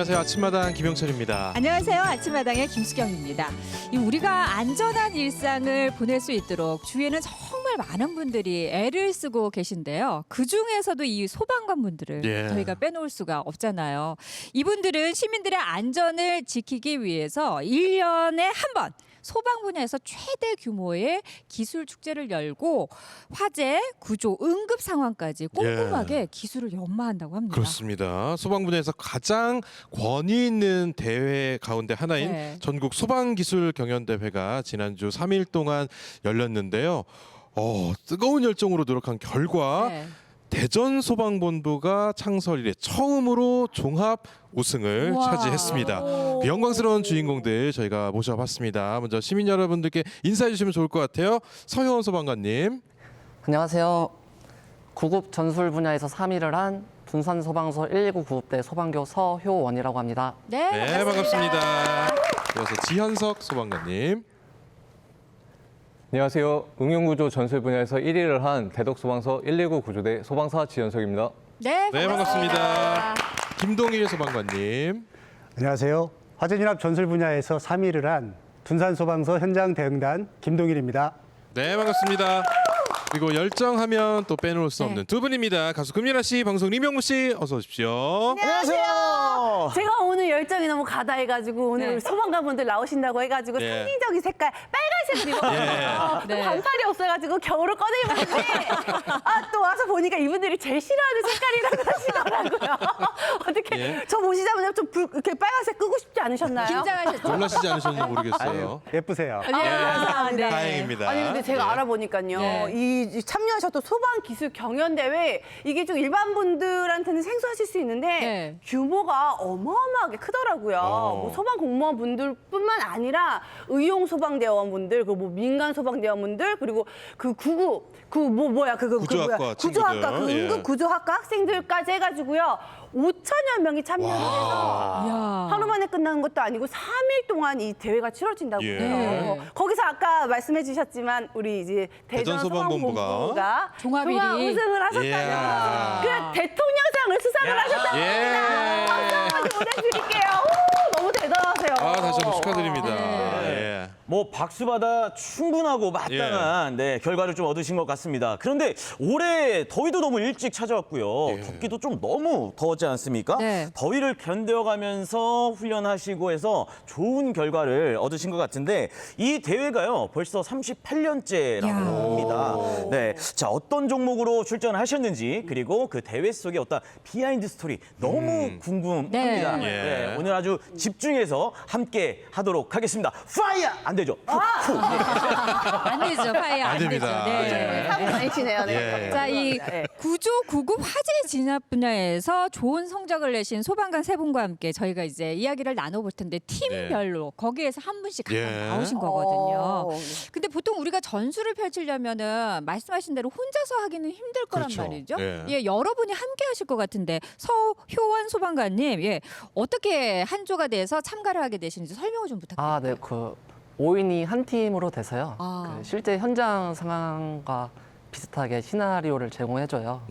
안녕하세요. 아침마당 김영철입니다. 안녕하세요. 아침마당의 김수경입니다. 우리가 안전한 일상을 보낼 수 있도록 주위에는 정말 많은 분들이 애를 쓰고 계신데요. 그중에서도 이 소방관분들을 저희가 빼놓을 수가 없잖아요. 이분들은 시민들의 안전을 지키기 위해서 1년에 한 번 소방 분야에서 최대 규모의 기술 축제를 열고 화재, 구조, 응급 상황까지 꼼꼼하게 기술을 연마한다고 합니다. 그렇습니다. 소방 분야에서 가장 권위 있는 대회 가운데 하나인 전국 소방기술 경연대회가 지난주 3일 동안 열렸는데요. 뜨거운 열정으로 노력한 결과 대전소방본부가 창설 이래 처음으로 종합 우승을 차지했습니다. 그 영광스러운 주인공들 저희가 모셔봤습니다. 먼저 시민 여러분들께 인사해 주시면 좋을 것 같아요. 서효원 소방관님. 안녕하세요. 구급 전술 분야에서 3위를 한 둔산소방서 119 구급대 소방교 서효원이라고 합니다. 네, 반갑습니다. 이어서 지현석 소방관님. 안녕하세요. 응용구조 전술 분야에서 1위를 한 대덕소방서 119 구조대 소방사 지현석입니다. 네, 반갑습니다. 김동일 소방관님. 안녕하세요. 화재진압 전술 분야에서 3위를 한 둔산소방서 현장 대응단 김동일입니다. 네, 반갑습니다. 그리고 열정하면 또 빼놓을 수 없는 두 분입니다. 가수 금연아 씨, 방송 리명무 씨, 어서 오십시오. 안녕하세요. 제가 오늘 열정이 너무 가다해가지고 오늘 소방관분들 나오신다고 해가지고 상징적인 색깔 빨간색을 입었거든요. 또 반팔이 없어가지고 겨울을 꺼내입었는데 또 와서 보니까 이분들이 제일 싫어하는 색깔이라고 하시더라고요. 어떻게 저 보시자마자 좀 이렇게 빨간색 끄고 싶지 않으셨나요? 긴장하셨죠? 놀라시지 않으셨는지 모르겠어요. 예쁘세요. 감사합니다. 다행입니다. 아니 근데 제가 알아보니까요. 이 참여하셨던 소방기술 경연대회 이게 좀 일반 분들한테는 생소하실 수 있는데 규모가 어마어마하게 크더라고요. 뭐 소방 공무원 분들뿐만 아니라 의용 소방대원분들, 그리고 뭐 민간 소방대원분들, 그리고 그 구조학과 그 응급 구조학과 학생들까지 해가지고요. 5천여 명이 참여를 해서 하루 만에 끝나는 것도 아니고 3일 동안 이 대회가 치러진다고 해요. 거기서 아까 말씀해 주셨지만 우리 이제 대전소방본부가 종합 우승을 하셨다면 그 대통령상을 수상을 하셨다고 합니다. 박수 한번 보내드릴게요. 너무 대단하세요. 다시 한번 축하드립니다. 뭐 박수받아 충분하고 마땅한 결과를 좀 얻으신 것 같습니다. 그런데 올해 더위도 너무 일찍 찾아왔고요. 덥기도 좀 너무 더웠지 않습니까? 더위를 견뎌가면서 훈련하시고 해서 좋은 결과를 얻으신 것 같은데 이 대회가요 벌써 38년째라고 합니다. 자, 어떤 종목으로 출전하셨는지 그리고 그 대회 속의 어떤 비하인드 스토리 너무 궁금합니다. 오늘 아주 집중해서 함께 하도록 하겠습니다. 파이어! 안 되죠? 안 되죠. 파이어 안 됩니다. 되죠. 사고 많으시네요. 자, 이 구조, 구급, 화재 진압 분야에서 좋은 성적을 내신 소방관 세 분과 함께 저희가 이제 이야기를 나눠볼 텐데 팀별로 거기에서 한 분씩 각각 나오신 거거든요. 근데 보통 우리가 전술을 펼치려면은 말씀하신 대로 혼자서 하기는 힘들 거란 말이죠. 여러분이 함께 하실 것 같은데 서효원 소방관님, 어떻게 한조가 돼서 참가를 하게 되시는지 설명을 좀 부탁드립니다. 5인이 한 팀으로 돼서요. 그 실제 현장 상황과 비슷하게 시나리오를 제공해줘요.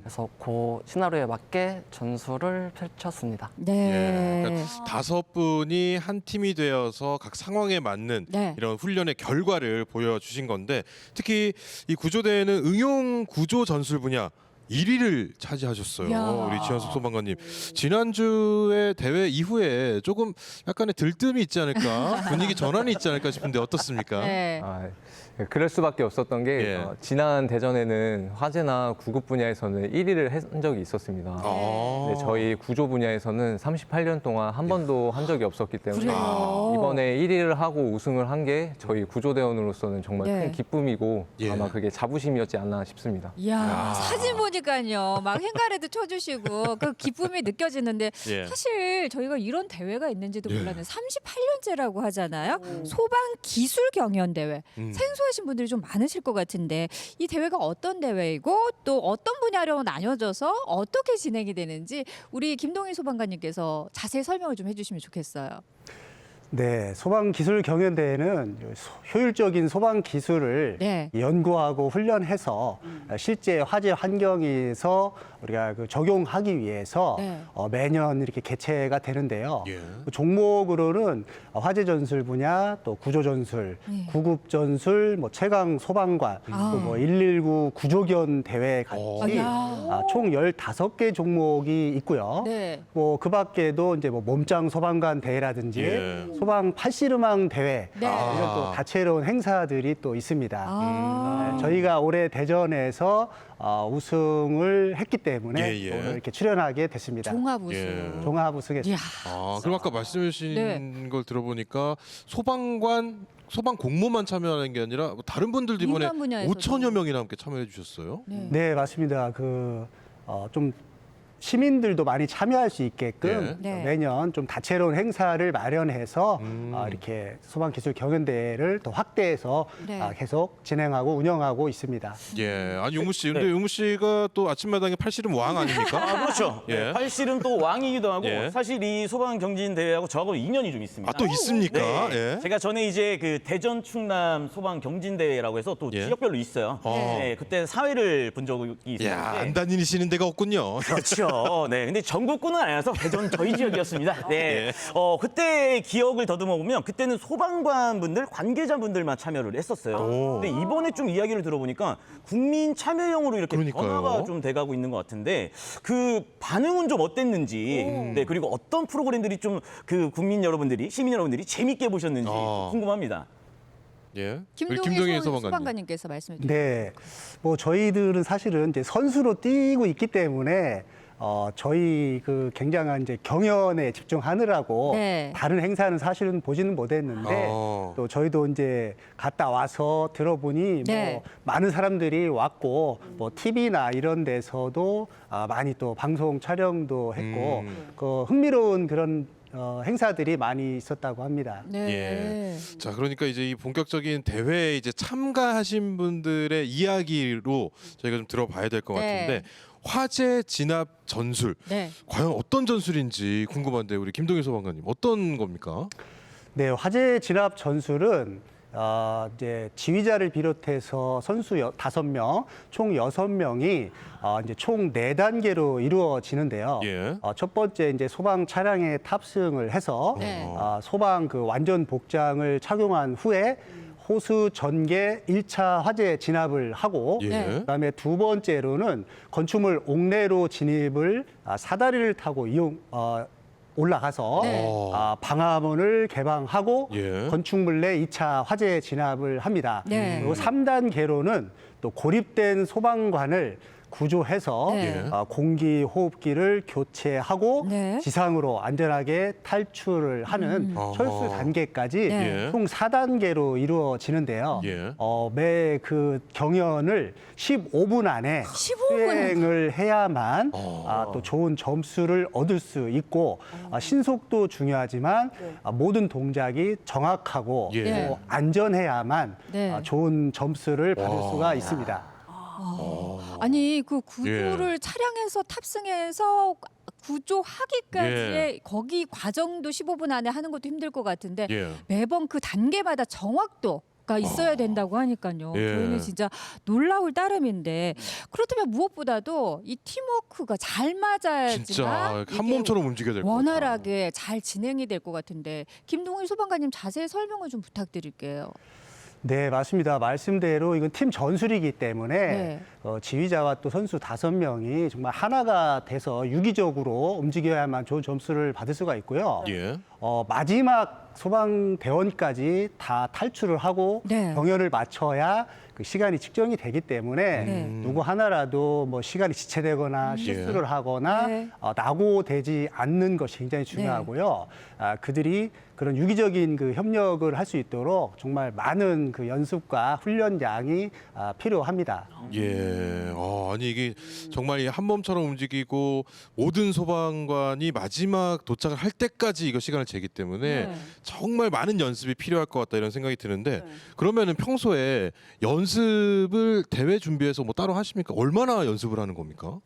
그래서 그 시나리오에 맞게 전술을 펼쳤습니다. 그러니까 5분이 한 팀이 되어서 각 상황에 맞는 이런 훈련의 결과를 보여주신 건데 특히 이 구조대회는 응용 구조 전술 분야 1위를 차지하셨어요. 우리 지현석 소방관님. 지난주에 대회 이후에 조금 약간의 들뜸이 있지 않을까, 분위기 전환이 있지 않을까 싶은데 어떻습니까? 그럴 수밖에 없었던 게 지난 대전에는 화재나 구급 분야에서는 1위를 한 적이 있었습니다. 저희 구조 분야에서는 38년 동안 한 번도 한 적이 없었기 때문에 이번에 1위를 하고 우승을 한 게 저희 구조대원으로서는 정말 큰 기쁨이고 아마 그게 자부심이었지 않나 싶습니다. 사진 보니까요, 막 행가래도 쳐주시고 그 기쁨이 느껴지는데 사실 저희가 이런 대회가 있는지도 몰랐는데 38년째라고 하잖아요. 소방 기술 경연 대회. 생소하신 분들이 좀 많으실 것 같은데 이 대회가 어떤 대회이고 또 어떤 분야로 나뉘어져서 어떻게 진행이 되는지 우리 김동일 소방관님께서 자세히 설명을 좀 해주시면 좋겠어요. 네, 소방기술 경연대회는 효율적인 소방 기술을 네. 연구하고 훈련해서 실제 화재 환경에서 우리가 그 적용하기 위해서 네. 매년 이렇게 개최가 되는데요. 예. 그 종목으로는 화재 전술 분야, 또 구조 전술, 구급 전술, 뭐 최강 소방관, 또 뭐 119 구조견 대회 같이 총 15개 종목이 있고요. 네. 뭐 그 밖에도 이제 뭐 몸짱 소방관 대회라든지 예. 소방 팔씨름왕 대회 네. 이런 또 다채로운 행사들이 또 있습니다. 아. 저희가 올해 대전에서 우승을 했기 때문에 예, 예. 오늘 이렇게 출연하게 됐습니다. 종합 우승. 예. 종합 우승했습니다. 이야. 그럼 아까 말씀해 주신 네. 걸 들어보니까 소방 공무만 참여하는 게 아니라 뭐 다른 분들도 이번에 민간 분야에서도. 5천여 명이나 함께 참여해 주셨어요. 네. 네, 맞습니다. 좀 시민들도 많이 참여할 수 있게끔 네. 매년 좀 다채로운 행사를 마련해서 이렇게 소방기술 경연대회를 더 확대해서 네. 계속 진행하고 운영하고 있습니다. 예, 아니 용무 씨, 근데 네. 용무 씨가 또 아침마당에 팔씨름 왕 아닙니까? 그렇죠. 예. 팔씨름 또 왕이기도 하고 예. 사실 이 소방 경진 대회하고 저하고 인연이 좀 있습니다. 또 있습니까? 네. 예. 제가 전에 이제 그 대전 충남 소방 경진 대회라고 해서 또 예. 지역별로 있어요. 네, 그때 사회를 본 적이 있었는데. 야, 안 다니시는 데가 없군요. 그렇죠. 네, 근데 전국구는 아니라서 대전 저희 지역이었습니다. 네, 예. 그때 기억을 더듬어 보면 그때는 소방관분들, 관계자분들만 참여를 했었어요. 오. 근데 이번에 좀 이야기를 들어보니까 국민 참여형으로 이렇게 그러니까요. 변화가 좀 돼가고 있는 것 같은데 그 반응은 좀 어땠는지, 네, 그리고 어떤 프로그램들이 좀 그 국민 여러분들이, 시민 여러분들이 재밌게 보셨는지 궁금합니다. 예. 김동희 소방관님. 소방관님께서 말씀해 주세요. 네, 뭐 저희들은 사실은 이제 선수로 뛰고 있기 때문에 저희 그 굉장한 이제 경연에 집중하느라고 네. 다른 행사는 사실은 보지는 못했는데 또 저희도 이제 갔다 와서 들어보니 네. 뭐 많은 사람들이 왔고 뭐 TV나 이런 데서도 많이 또 방송 촬영도 했고 그 흥미로운 그런 행사들이 많이 있었다고 합니다. 네. 예. 자, 그러니까 이제 이 본격적인 대회에 이제 참가하신 분들의 이야기로 저희가 좀 들어봐야 될 것 네. 같은데 화재 진압 전술 네. 과연 어떤 전술인지 궁금한데 우리 김동일 소방관님 어떤 겁니까? 네, 화재 진압 전술은 이제 지휘자를 비롯해서 선수 5명, 총 6명이 이제 총 4단계로 이루어지는데요. 예. 첫 번째 이제 소방 차량에 탑승을 해서 네. 소방 그 완전 복장을 착용한 후에 호수 전개 1차 화재 진압을 하고 예. 네. 그다음에 두 번째로는 건축물 옥내로 진입을 사다리를 타고 올라가서 네. 방화문을 개방하고 예. 건축물 내 2차 화재 진압을 합니다. 네. 그리고 3단계로는 또 고립된 소방관을 구조해서 네. 공기 호흡기를 교체하고 네. 지상으로 안전하게 탈출을 하는 철수 단계까지 네. 총 4단계로 이루어지는데요. 예. 매 그 경연을 15분 안에 15분 안에. 수행을 해야만 또 좋은 점수를 얻을 수 있고 신속도 중요하지만 모든 동작이 정확하고 예. 또 안전해야만 네. 좋은 점수를 받을 수가 있습니다. 아니 그 구조를 예. 차량에서 탑승해서 구조하기까지의 예. 거기 과정도 15분 안에 하는 것도 힘들 것 같은데 예. 매번 그 단계마다 정확도가 있어야 된다고 하니까요. 예. 저희는 진짜 놀라울 따름인데 그렇다면 무엇보다도 이 팀워크가 잘 맞아야지만 진짜 이게 한 몸처럼 움직여야 될 것 같아요. 원활하게 잘 진행이 될 것 같은데 김동일 소방관님 자세히 설명을 좀 부탁드릴게요. 네, 맞습니다. 말씀대로 이건 팀 전술이기 때문에 네. 지휘자와 또 선수 5명이 정말 하나가 돼서 유기적으로 움직여야만 좋은 점수를 받을 수가 있고요. 예. 마지막 소방대원까지 다 탈출을 하고 네. 경연을 마쳐야 그 시간이 측정이 되기 때문에 네. 누구 하나라도 뭐 시간이 지체되거나 실수를 하거나 네. 낙오되지 않는 것이 굉장히 중요하고요. 그들이 그런 유기적인 그 협력을 할 수 있도록 정말 많은 그 연습과 훈련량이 필요합니다. 예. 아니 이게 정말 이 한 몸처럼 움직이고 모든 소방관이 마지막 도착을 할 때까지 이거 시간을 재기 때문에 네. 정말 많은 연습이 필요할 것 같다 이런 생각이 드는데 그러면은 평소에 연습을 대회 준비해서 뭐 따로 하십니까? 얼마나 연습을 하는 겁니까?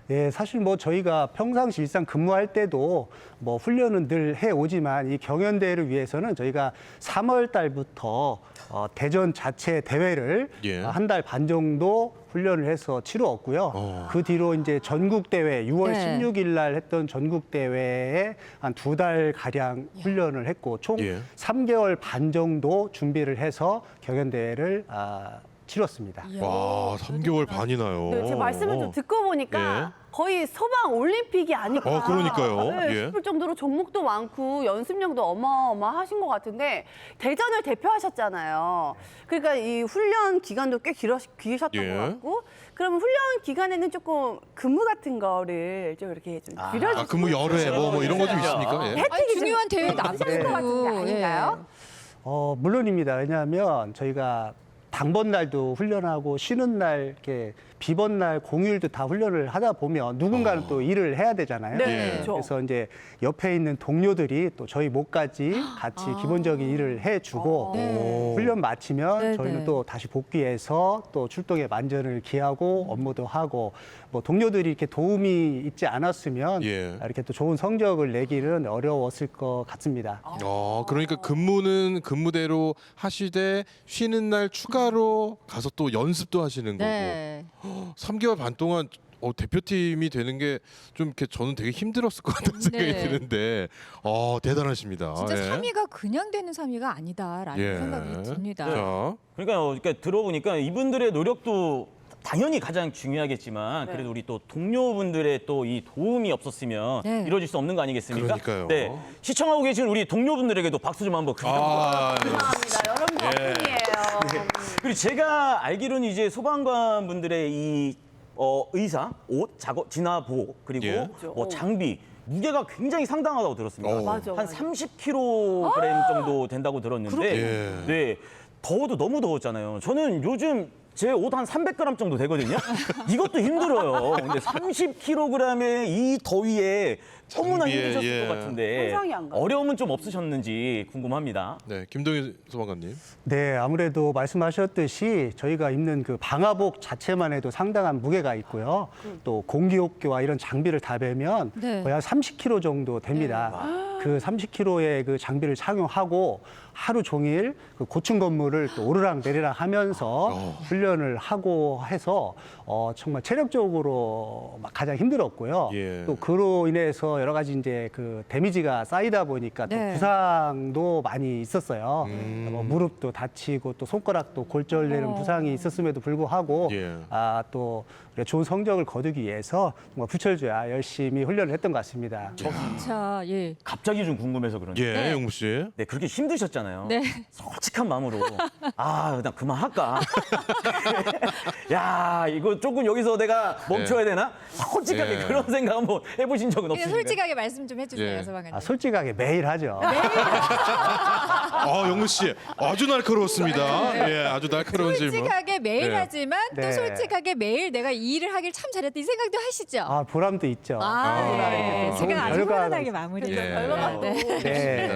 예, 사실 뭐 저희가 평상시 일상 근무할 때도 뭐 훈련은 늘 해오지만 이 경연대회를 위해서는 저희가 3월 달부터 대전 자체 대회를 예. 한 달 반 정도 훈련을 해서 치루었고요. 그 뒤로 이제 전국 대회 6월 네. 16일 날 했던 전국 대회에 한 2달 가량 훈련을 했고 총 예. 3개월 반 정도 준비를 해서 경연 대회를 치렀습니다. 와, 3개월 반이나요. 네, 제 말씀을 좀 듣고 보니까 거의 소방 올림픽이 아닐까 그러니까요. 네, 싶을 정도로 종목도 많고 연습량도 어마어마하신 것 같은데 대전을 대표하셨잖아요. 그러니까 이 훈련 기간도 꽤 기셨던 것 같고 그러면 훈련 기간에는 조금 근무 같은 거를 좀 이렇게 좀 줄여주시면 근무 열흘에 뭐 이런 거 좀 있습니까? 예. 혜택이 중요한 대회 남으실 것 같은데 아닌가요? 물론입니다. 왜냐하면 저희가 당번 날도 훈련하고 쉬는 날 이렇게 비번 날 공휴일도 다 훈련을 하다 보면 누군가는 또 일을 해야 되잖아요. 네, 그렇죠. 그래서 이제 옆에 있는 동료들이 또 저희 목까지 같이 기본적인 일을 해주고 훈련 마치면 네, 저희는 네. 또 다시 복귀해서 또 출동에 만전을 기하고 업무도 하고 뭐 동료들이 이렇게 도움이 있지 않았으면 이렇게 또 좋은 성적을 내기는 어려웠을 것 같습니다. 그러니까 근무는 근무대로 하시되 쉬는 날 추가로 가서 또 연습도 하시는 거고. 네. 3개월 반 동안 대표팀이 되는 게 좀 이렇게 저는 되게 힘들었을 것 같다는 생각이 드는데 대단하십니다. 진짜 3위가 그냥 되는 3위가 아니다라는 생각이 듭니다. 자. 그러니까 들어보니까 이분들의 노력도 당연히 가장 중요하겠지만 그래도 우리 또 동료분들의 또 이 도움이 없었으면 이루어질 수 없는 거 아니겠습니까? 그러니까요. 네, 시청하고 계신 우리 동료분들에게도 박수 좀 한번 감사합니다. 여러분 덕분이에요. 그리고 제가 알기로는 이제 소방관 분들의 이 의상, 옷, 작업, 진화복 그리고 뭐 장비 무게가 굉장히 상당하다고 들었습니다. 맞아. 한 30kg 정도 된다고 들었는데, 네, 더워도 너무 더웠잖아요. 저는 요즘 제 옷 한 300g 정도 되거든요. 이것도 힘들어요. 근데 30kg의 이 더위에 너무나 힘드셨을 것 같은데 상상이 안 가요. 어려움은 좀 없으셨는지 궁금합니다. 네, 김동희 소방관님. 네, 아무래도 말씀하셨듯이 저희가 입는 그 방화복 자체만 해도 상당한 무게가 있고요. 또 공기호흡기와 이런 장비를 다 베면 거의 한 30kg 정도 됩니다. 그 30kg의 그 장비를 착용하고 하루 종일 그 고층 건물을 또 오르락 내리락 하면서 훈련을 하고 해서 정말 체력적으로 가장 힘들었고요. 또 그로 인해서 여러 가지 이제 그 데미지가 쌓이다 보니까 또 부상도 많이 있었어요. 뭐 무릎도 다치고 또 손가락도 골절되는 부상이 있었음에도 불구하고 또 우리가 좋은 성적을 거두기 위해서 정말 부철주야 열심히 훈련을 했던 것 같습니다. 자, 갑자기 좀 궁금해서 그런데. 영무 씨. 네, 그렇게 힘드셨잖아요. 네. 솔직한 마음으로 나 그만할까? 야, 이거 조금 여기서 내가 멈춰야 되나? 솔직하게 그런 생각 한번 해보신 적은 그냥 없으신가요? 솔직하게 말씀 좀 해주세요, 소방관님. 솔직하게 매일 하죠. 영무 씨 아주 날카로웠습니다. 예, 아주 날카로운 질문. 솔직하게 매일 하지만 또 네. 솔직하게 매일 내가 이 일을 하길 참 잘했다 이 생각도 하시죠? 보람도 있죠. 제가 아주 결과가 편안하게 마무리. 네.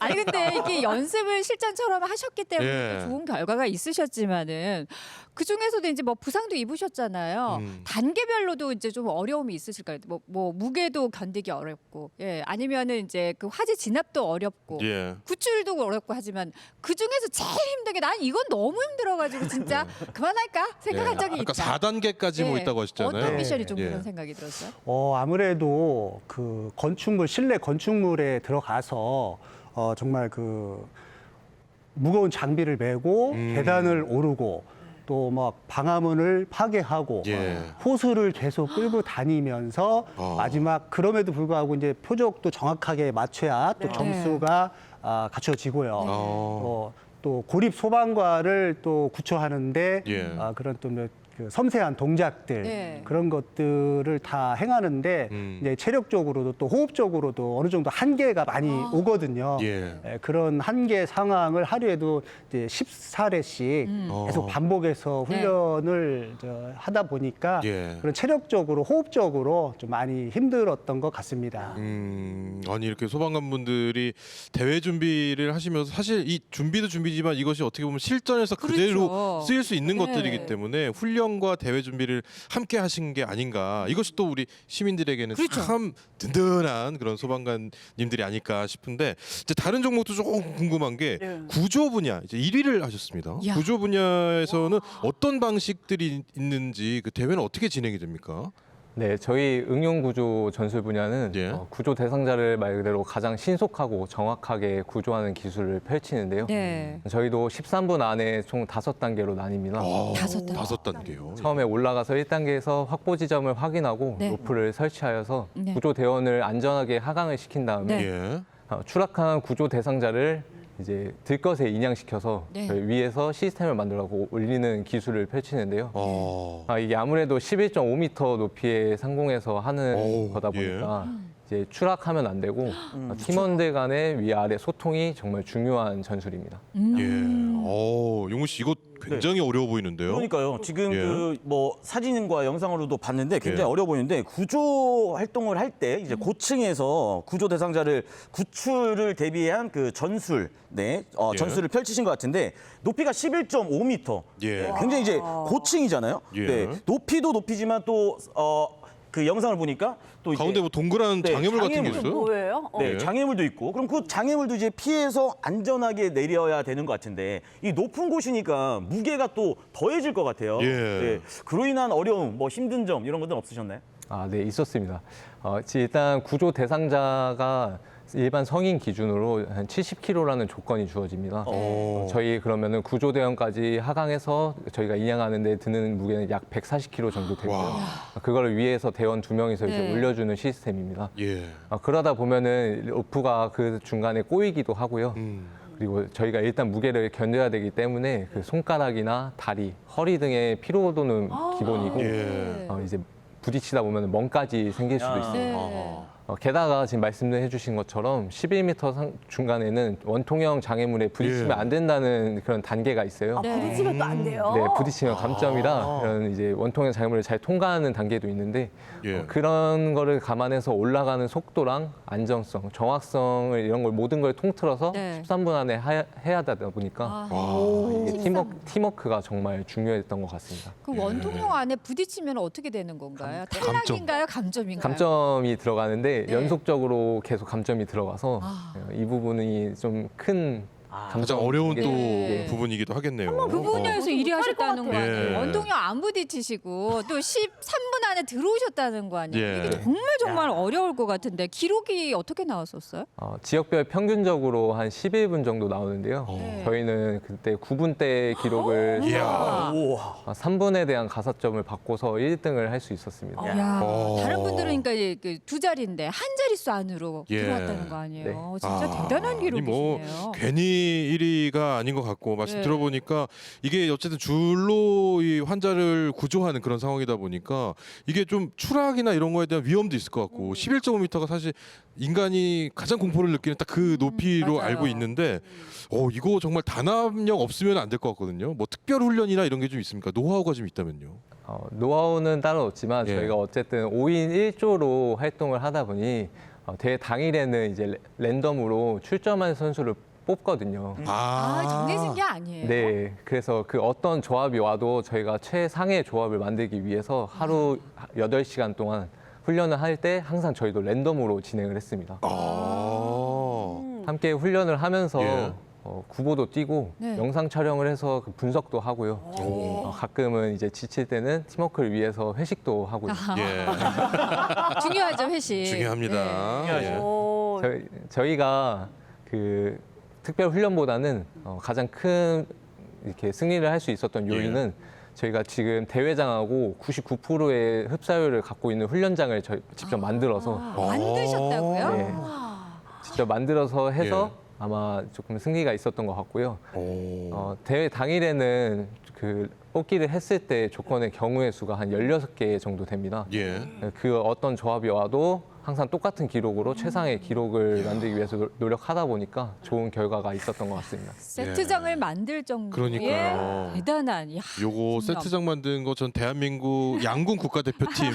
아니 근데 이게 연습을 실전처럼 하셨기 때문에 좋은 결과가 있으셨지만은 그 중에서도 이제 뭐 부상도 입으셨잖아요. 단계별로도 이제 좀 어려움이 있으실까요? 뭐 무게도 견디기 어렵고, 아니면은 이제 그 화재 진압도 어렵고, 구출도 어렵고 하지만 그 중에서 제일 힘든 게 난 이건 너무 힘들어가지고 진짜 그만할까 생각한 적이 있다. 아까 4단계까지 뭐 있다고 하셨잖아요. 어떤 미션이 좀 그런 생각이 들었어요? 아무래도 그 건축물, 실내 건축물에 들어가서 정말 그 무거운 장비를 메고 계단을 오르고 또 막 방화문을 파괴하고 호스를 계속 끌고 다니면서 마지막 그럼에도 불구하고 이제 표적도 정확하게 맞춰야 또 점수가 갖춰지고요. 또 고립 소방관을 또 구조하는데 그런 또 그 섬세한 동작들 그런 것들을 다 행하는데 이제 체력적으로도 또 호흡적으로도 어느 정도 한계가 많이 오거든요. 그런 한계 상황을 하루에도 이제 14회씩 계속 반복해서 훈련을 하다 보니까 그런 체력적으로 호흡적으로 좀 많이 힘들었던 것 같습니다. 아니 이렇게 소방관분들이 대회 준비를 하시면서 사실 이 준비도 준비지만 이것이 어떻게 보면 실전에서 그대로 쓰일 수 있는 것들이기 때문에 훈련 훈련과 대회 준비를 함께 하신 게 아닌가. 이것이 또 우리 시민들에게는 그렇죠. 참 든든한 그런 소방관님들이 아닐까 싶은데 이제 다른 종목도 조금 궁금한 게 구조 분야 이제 1위를 하셨습니다. 야. 구조 분야에서는 어떤 방식들이 있는지 그 대회는 어떻게 진행이 됩니까? 네, 저희 응용구조 전술 분야는 예. 구조 대상자를 말 그대로 가장 신속하고 정확하게 구조하는 기술을 펼치는데요. 네. 저희도 13분 안에 총 5단계로 나뉩니다. 다섯 단계요. 처음에 올라가서 1단계에서 확보 지점을 확인하고 네. 로프를 설치하여서 네. 구조 대원을 안전하게 하강을 시킨 다음에 네. 예. 추락한 구조 대상자를 이제 들것에 인양시켜서 네. 저희 위에서 시스템을 만들어고 올리는 기술을 펼치는데요. 어. 이게 아무래도 11.5m 높이의 상공에서 하는 오, 거다 예. 보니까 이제 추락하면 안 되고 팀원들 간의 위아래 소통이 정말 중요한 전술입니다. 예. 용우 씨 이거 굉장히 어려워 보이는데요. 그러니까요. 지금 예. 그 뭐 사진과 영상으로도 봤는데 굉장히 예. 어려워 보이는데 구조 활동을 할 때 이제 고층에서 구조 대상자를 구출을 대비한 그 전술, 네, 예. 전술을 펼치신 것 같은데 높이가 11.5m. 예. 굉장히 이제 고층이잖아요. 예. 네, 높이도 높이지만 또 그 영상을 보니까 또 이제 가운데 뭐 동그란 네, 장애물 같은 게 장애물. 있어요? 뭐예요? 네, 예. 장애물도 있고 그럼 그 장애물도 이제 피해서 안전하게 내려야 되는 것 같은데 이 높은 곳이니까 무게가 또 더해질 것 같아요. 예. 네, 그로 인한 어려움, 뭐 힘든 점 이런 것들은 없으셨나요? 네, 있었습니다. 일단 구조 대상자가 일반 성인 기준으로 한 70kg라는 조건이 주어집니다. 저희 그러면은 구조대원까지 하강해서 저희가 인양하는 데 드는 무게는 약 140kg 정도 되고요. 와. 그걸 위에서 대원 2명이서 이제 네. 올려주는 시스템입니다. 예. 그러다 보면은 로프가 그 중간에 꼬이기도 하고요. 그리고 저희가 일단 무게를 견뎌야 되기 때문에 그 손가락이나 다리, 허리 등의 피로도는 기본이고 예. 이제 부딪히다 보면 멍까지 생길 수도 있습니다. 네. 게다가 지금 말씀해 주신 것처럼 11m 중간에는 원통형 장애물에 부딪히면 예. 안 된다는 그런 단계가 있어요. 아, 부딪히면 또 안 돼요. 네, 부딪히면 감점이라 그런 이제 원통형 장애물을 잘 통과하는 단계도 있는데 예. 그런 거를 감안해서 올라가는 속도랑 안정성, 정확성을 이런 걸 모든 걸 통틀어서 네. 13분 안에 해야 되다 보니까 이게 팀워크가 정말 중요했던 것 같습니다. 그 원통형 안에 부딪히면 어떻게 되는 건가요? 탈락인가요? 감점인가요? 감점이 들어가는데 네. 연속적으로 계속 감점이 들어가서 이 부분이 좀 큰 가장 어려운 또 네. 부분이기도 하겠네요. 그 분야에서 일위 하셨다는 거 같아요. 아니에요? 예. 원통형 안 부딪히시고 또 13분 안에 들어오셨다는 거 아니에요? 예. 이게 정말 어려울 것 같은데 기록이 어떻게 나왔었어요? 지역별 평균적으로 한 11분 정도 나오는데요. 네. 저희는 그때 9분대 기록을 이야. 우와. 3분에 대한 가산점을 받고서 1등을 할 수 있었습니다. 야, 오. 다른 분들은 그러니까 두 자리인데 한 자릿수 안으로 예. 들어왔다는 거 아니에요? 네. 진짜 대단한 아니 뭐 기록이시네요. 괜히 1위가 아닌 것 같고 말씀 네. 들어보니까 이게 어쨌든 줄로 이 환자를 구조하는 그런 상황이다 보니까 이게 좀 추락이나 이런 거에 대한 위험도 있을 것 같고 11.5m가 사실 인간이 가장 공포를 느끼는 딱 그 높이로 맞아요. 알고 있는데 이거 정말 단합력 없으면 안 될 것 같거든요. 뭐 특별 훈련이나 이런 게 좀 있습니까? 노하우가 좀 있다면요. 노하우는 따로 없지만 예. 저희가 어쨌든 5인 1조로 활동을 하다 보니 대회 당일에는 이제 랜덤으로 출전한 선수를 뽑거든요. 정해진 게 아니에요? 네, 그래서 그 어떤 조합이 와도 저희가 최상의 조합을 만들기 위해서 하루 8시간 동안 훈련을 할 때 항상 저희도 랜덤으로 진행을 했습니다. 함께 훈련을 하면서 예. 구보도 뛰고 네. 영상 촬영을 해서 그 분석도 하고요. 가끔은 이제 지칠 때는 팀워크를 위해서 회식도 하고요. 예. 중요하죠, 회식. 중요합니다. 네. 예. 오, 저희가 그 특별 훈련보다는 가장 큰 이렇게 승리를 할 수 있었던 요인은 저희가 지금 대회장하고 99%의 흡사율을 갖고 있는 훈련장을 직접 만들어서 만드셨다고요? 네. 직접 만들어서 해서 예. 아마 조금 승리가 있었던 것 같고요. 오. 대회 당일에는 그 뽑기를 했을 때 조건의 경우의 수가 한 16개 정도 됩니다. 예. 그 어떤 조합이 와도 항상 똑같은 기록으로 최상의 기록을 만들기 위해서 노력하다 보니까 좋은 결과가 있었던 것 같습니다. 세트장을 만들 정도의 그러니까요. 대단한 요거 신기함. 세트장 만든 거 전 대한민국 양궁 국가대표팀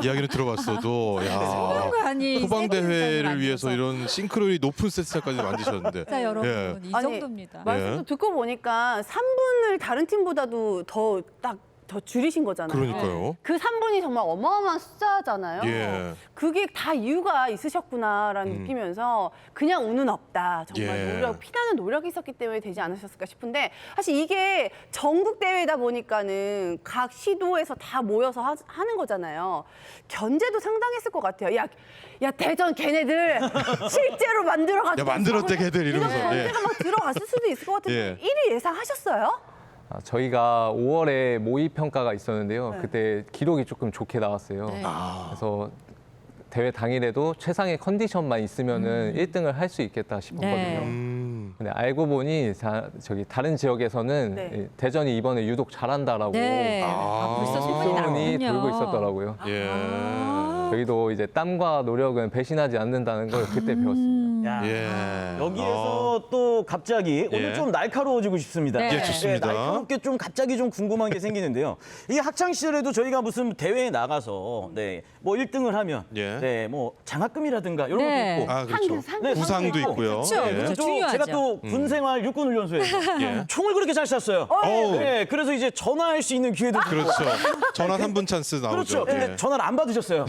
이야기는 들어봤어도 소방관이 소방 대회를 세트장을 위해서 만들어서. 이런 싱크로율이 높은 세트장까지 만드셨는데 자, 여러분 예. 이 아니, 정도입니다. 말씀도 예. 듣고 보니까 3분을 다른 팀보다도 더 딱 더 줄이신 거잖아요. 그러니까요. 그 3분이 정말 어마어마한 숫자잖아요. 예. 그게 다 이유가 있으셨구나라는 느끼면서 그냥 운은 없다. 정말 예. 피나는 노력이 있었기 때문에 되지 않으셨을까 싶은데 사실 이게 전국 대회다 보니까는 각 시도에서 다 모여서 하는 거잖아요. 견제도 상당했을 것 같아요. 야 대전 걔네들 실제로 만들어가지고 야, 만들었대, 걔들 이러면서. 이런 예. 견제가 막 들어갔을 수도 있을 것 같은데 예. 1위 예상하셨어요? 저희가 5월에 모의 평가가 있었는데요. 네. 그때 기록이 조금 좋게 나왔어요. 네. 그래서 대회 당일에도 최상의 컨디션만 있으면은 1등을 할 수 있겠다 싶었거든요. 네. 근데 알고 보니 저기 다른 지역에서는 네. 대전이 이번에 유독 잘한다라고 네. 벌써 소문이 소문이 났군요. 돌고 있었더라고요. 예. 저희도 이제 땀과 노력은 배신하지 않는다는 걸 그때 배웠습니다. 야, 예. 여기에서 또 갑자기 오늘 예. 좀 날카로워지고 싶습니다. 네. 예, 좋습니다. 날카롭게 좀 갑자기 좀 궁금한 게 생기는데요. 이게 학창 시절에도 저희가 무슨 대회에 나가서 뭐 1등을 하면 예. 뭐 장학금이라든가 이런 네. 것도 있고 아, 그렇죠. 상금. 부상도 있고요. 그렇죠. 예. 그렇죠. 또 중요하죠. 제가 또 군생활 육군훈련소에서 예. 총을 그렇게 잘 쐈어요. 어우. 네, 그래서 이제 전화할 수 있는 기회도 있고. 그렇죠. 전화 3분 찬스 나오죠. 그렇죠. 근데 예. 전화를 안 받으셨어요.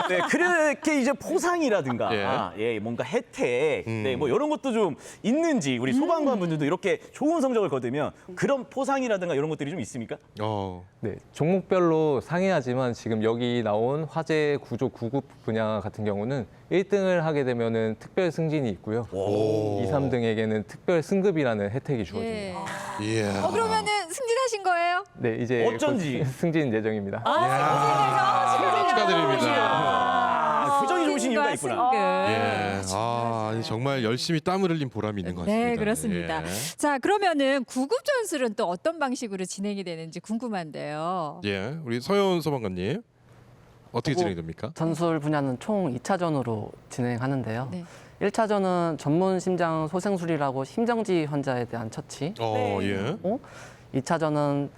네, 그렇게 이제 포상이라든가 뭔가 혜택, 뭐 이런 것도 좀 있는지 우리 소방관 분들도 이렇게 좋은 성적을 거두면 그런 포상이라든가 이런 것들이 좀 있습니까? 네, 종목별로 상이하지만 지금 여기 나온 화재 구조 구급 분야 같은 경우는 1등을 하게 되면은 특별 승진이 있고요. 2, 3등에게는 특별 승급이라는 혜택이 주어집니다. 예. 예. 그러면은 승진하신 거예요? 네, 이제 어쩐지. 곧 승진 예정입니다. 축하드립니다. 표정이 좋으신 이유가 있구나. 예. 아니, 정말 열심히 땀을 흘린 보람이 있는 것 같습니다. 네, 그렇습니다. 예. 자, 그러면은 구급 전술은 또 어떤 방식으로 진행이 되는지 궁금한데요. 예. 우리 서현 소방관님 어떻게 진행이 됩니까? 전술 분야는 총 2차전으로 진행하는데요. 네. 1차전은 전문 심장 소생술이라고 심정지 환자에 대한 처치. 예. 2차전은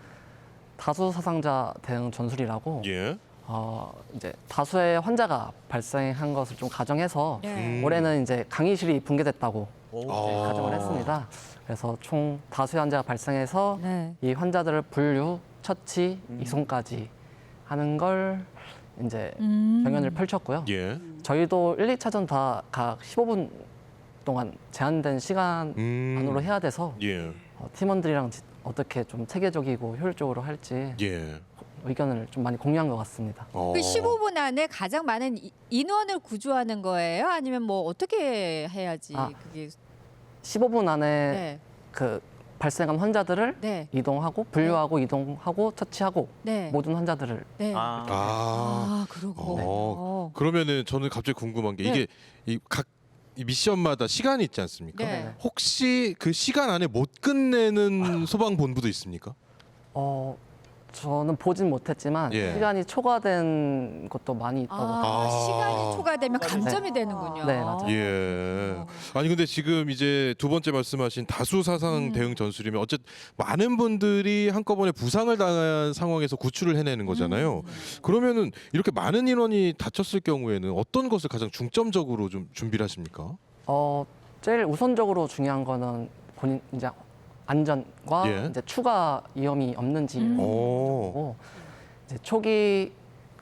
다수 사상자 대응 전술이라고 예. 이제 다수의 환자가 발생한 것을 좀 가정해서 네. 올해는 이제 강의실이 붕괴됐다고 아. 가정을 했습니다. 그래서 총 다수의 환자가 발생해서 네. 이 환자들을 분류, 처치, 이송까지 하는 걸 이제 경연을 펼쳤고요. 예. 저희도 1, 2차전 다 각 15분 동안 제한된 시간 안으로 해야 돼서 예. 팀원들이랑 어떻게 좀 체계적이고 효율적으로 할지 예. 의견을 좀 많이 공유한 것 같습니다. 그 15분 안에 가장 많은 인원을 구조하는 거예요? 아니면 뭐 어떻게 해야지 그게 15분 안에 네. 그 발생한 환자들을 네. 이동하고 분류하고 이동하고 처치하고 네. 모든 환자들을 네. 그러고. 그러면은 저는 갑자기 궁금한 게 네. 이게 각 미션마다 시간이 있지 않습니까? 네. 혹시 그 시간 안에 못 끝내는 소방 본부도 있습니까? 저는 보진 못했지만 예. 시간이 초과된 것도 많이 있다고. 시간이 초과되면 감점이 되는군요. 네, 맞아요. 예. 아니 근데 지금 이제 두 번째 말씀하신 다수 사상 대응 전술이면 어쨌든 많은 분들이 한꺼번에 부상을 당한 상황에서 구출을 해내는 거잖아요. 그러면은 이렇게 많은 인원이 다쳤을 경우에는 어떤 것을 가장 중점적으로 좀 준비를 하십니까? 제일 우선적으로 중요한 거는 본인 이제 안전과 예. 이제 추가 위험이 없는지 오. 이제 초기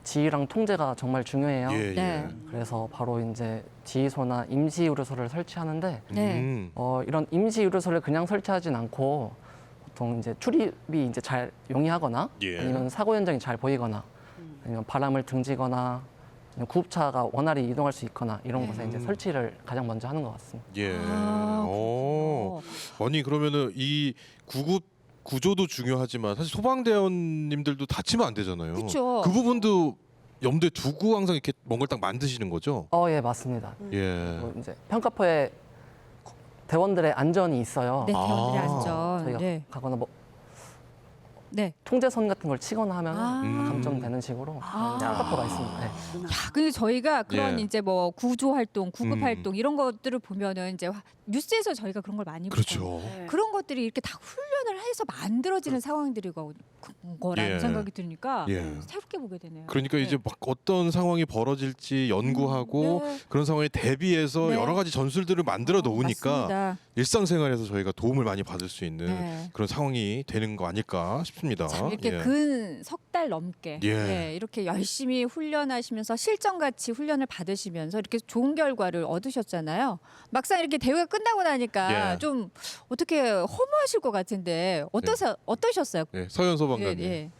지휘랑 통제가 정말 중요해요. 예, 예. 네. 그래서 바로 이제 지휘소나 임시 의료소를 설치하는데 네. 이런 임시 의료소를 그냥 설치하진 않고 보통 이제 출입이 이제 잘 용이하거나 예. 아니면 사고 현장이 잘 보이거나 아니면 바람을 등지거나 아니면 구급차가 원활히 이동할 수 있거나 이런 곳에 이제 설치를 가장 먼저 하는 것 같습니다. 예. 그렇군요. 아니 그러면은 이 구급 구조도 중요하지만 사실 소방대원님들도 다치면 안 되잖아요. 그쵸. 그 부분도 염두에 두고 항상 이렇게 뭔가를 딱 만드시는 거죠. 예, 맞습니다. 예. 이제 평가표에 대원들의 안전이 있어요. 네, 대원들의 아. 안전. 저희가 네. 가거나 뭐 네. 통제선 같은 걸 치거나 하면 아. 감점되는 식으로 평가표가 있습니다. 네. 야, 근데 저희가 그런 예. 이제 뭐 구조 활동, 구급 활동 이런 것들을 보면은 이제 뉴스에서 저희가 그런 걸 많이 보잖아요. 그렇죠. 그런 것들이 이렇게 다 훈련을 훈련을 해서 만들어지는 상황들이고 거라는 예. 생각이 드니까 예. 새롭게 보게 되네요. 그러니까 이제 막 어떤 상황이 벌어질지 연구하고 네. 그런 상황에 대비해서 네. 여러 가지 전술들을 만들어 놓으니까 맞습니다. 일상생활에서 저희가 도움을 많이 받을 수 있는 네. 그런 상황이 되는 거 아닐까 싶습니다. 참 이렇게 예. 근 석 달 넘게 예. 이렇게 열심히 훈련하시면서 실전같이 훈련을 받으시면서 이렇게 좋은 결과를 얻으셨잖아요. 막상 이렇게 대회가 끝나고 나니까 예. 좀 어떻게 허무하실 것 같은데 어떠셨어요? 예, 서현 소방관님. 예.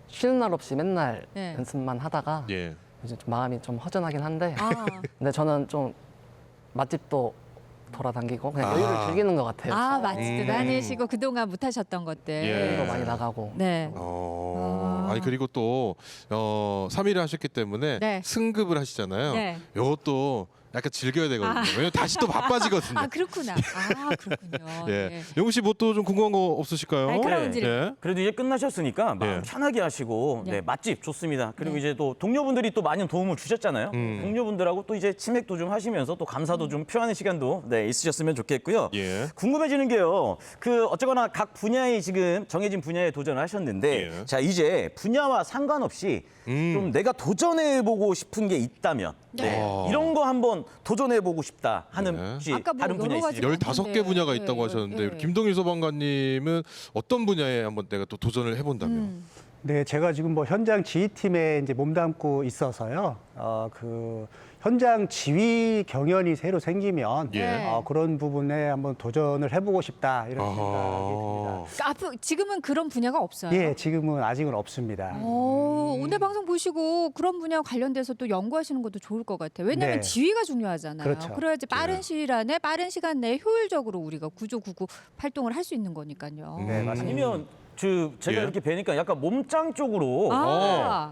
쉬는 날 없이 맨날 네. 연습만 하다가 예. 이제 좀 마음이 좀 허전하긴 한데 아, 근데 저는 좀 맛집도 돌아다니고 그냥 여유를 즐기는 것 같아요. 맛집도 다니시고 그동안 못하셨던 것들. 예. 여행도 많이 나가고 네. 아니 그리고 또 3일을 하셨기 때문에 네. 승급을 하시잖아요. 네. 이것도 약간 즐겨야 되거든요. 왜냐면 다시 또 바빠지거든요. 그렇구나. 그렇군요. 예. 네. 영우 씨 뭐 또 좀 궁금한 거 없으실까요? 날카로운 질문. 예. 그래도 이제 끝나셨으니까 마음 예. 편하게 하시고 네. 네, 맛집 좋습니다. 그리고 네. 이제 또 동료분들이 또 많은 도움을 주셨잖아요. 동료분들하고 또 이제 치맥도 좀 하시면서 또 감사도 좀 표하는 시간도 네, 있으셨으면 좋겠고요. 예. 궁금해지는 게요. 어쨌거나 각 분야에 지금 정해진 분야에 도전을 하셨는데 예. 자 이제 분야와 상관없이 좀 내가 도전해보고 싶은 게 있다면 네. 이런 거 한번 도전해보고 싶다 하는 네. 혹시 아까 뭐 다른 분야 여러 가지 있으실까요? 15개 분야가 예, 있다고 하셨는데 예. 김동일 소방관님은 어떤 분야에 한번 내가 또 도전을 해본다면? 네, 제가 지금 뭐 현장 지휘팀에 이제 몸담고 있어서요. 그 현장 지휘 경연이 새로 생기면 예. 그런 부분에 한번 도전을 해보고 싶다 이런 생각이 아하. 듭니다. 지금은 그런 분야가 없어요. 예, 지금은 아직은 없습니다. 오늘 방송 보시고 그런 분야 관련돼서 또 연구하시는 것도 좋을 것 같아요. 왜냐하면 네. 지휘가 중요하잖아요. 그렇죠. 그래야지 빠른 시일 안에 빠른 시간 내에 효율적으로 우리가 구조 구급 활동을 할 수 있는 거니까요. 네, 맞습니다. 아니면 제가 예. 이렇게 뵈니까 약간 몸짱 쪽으로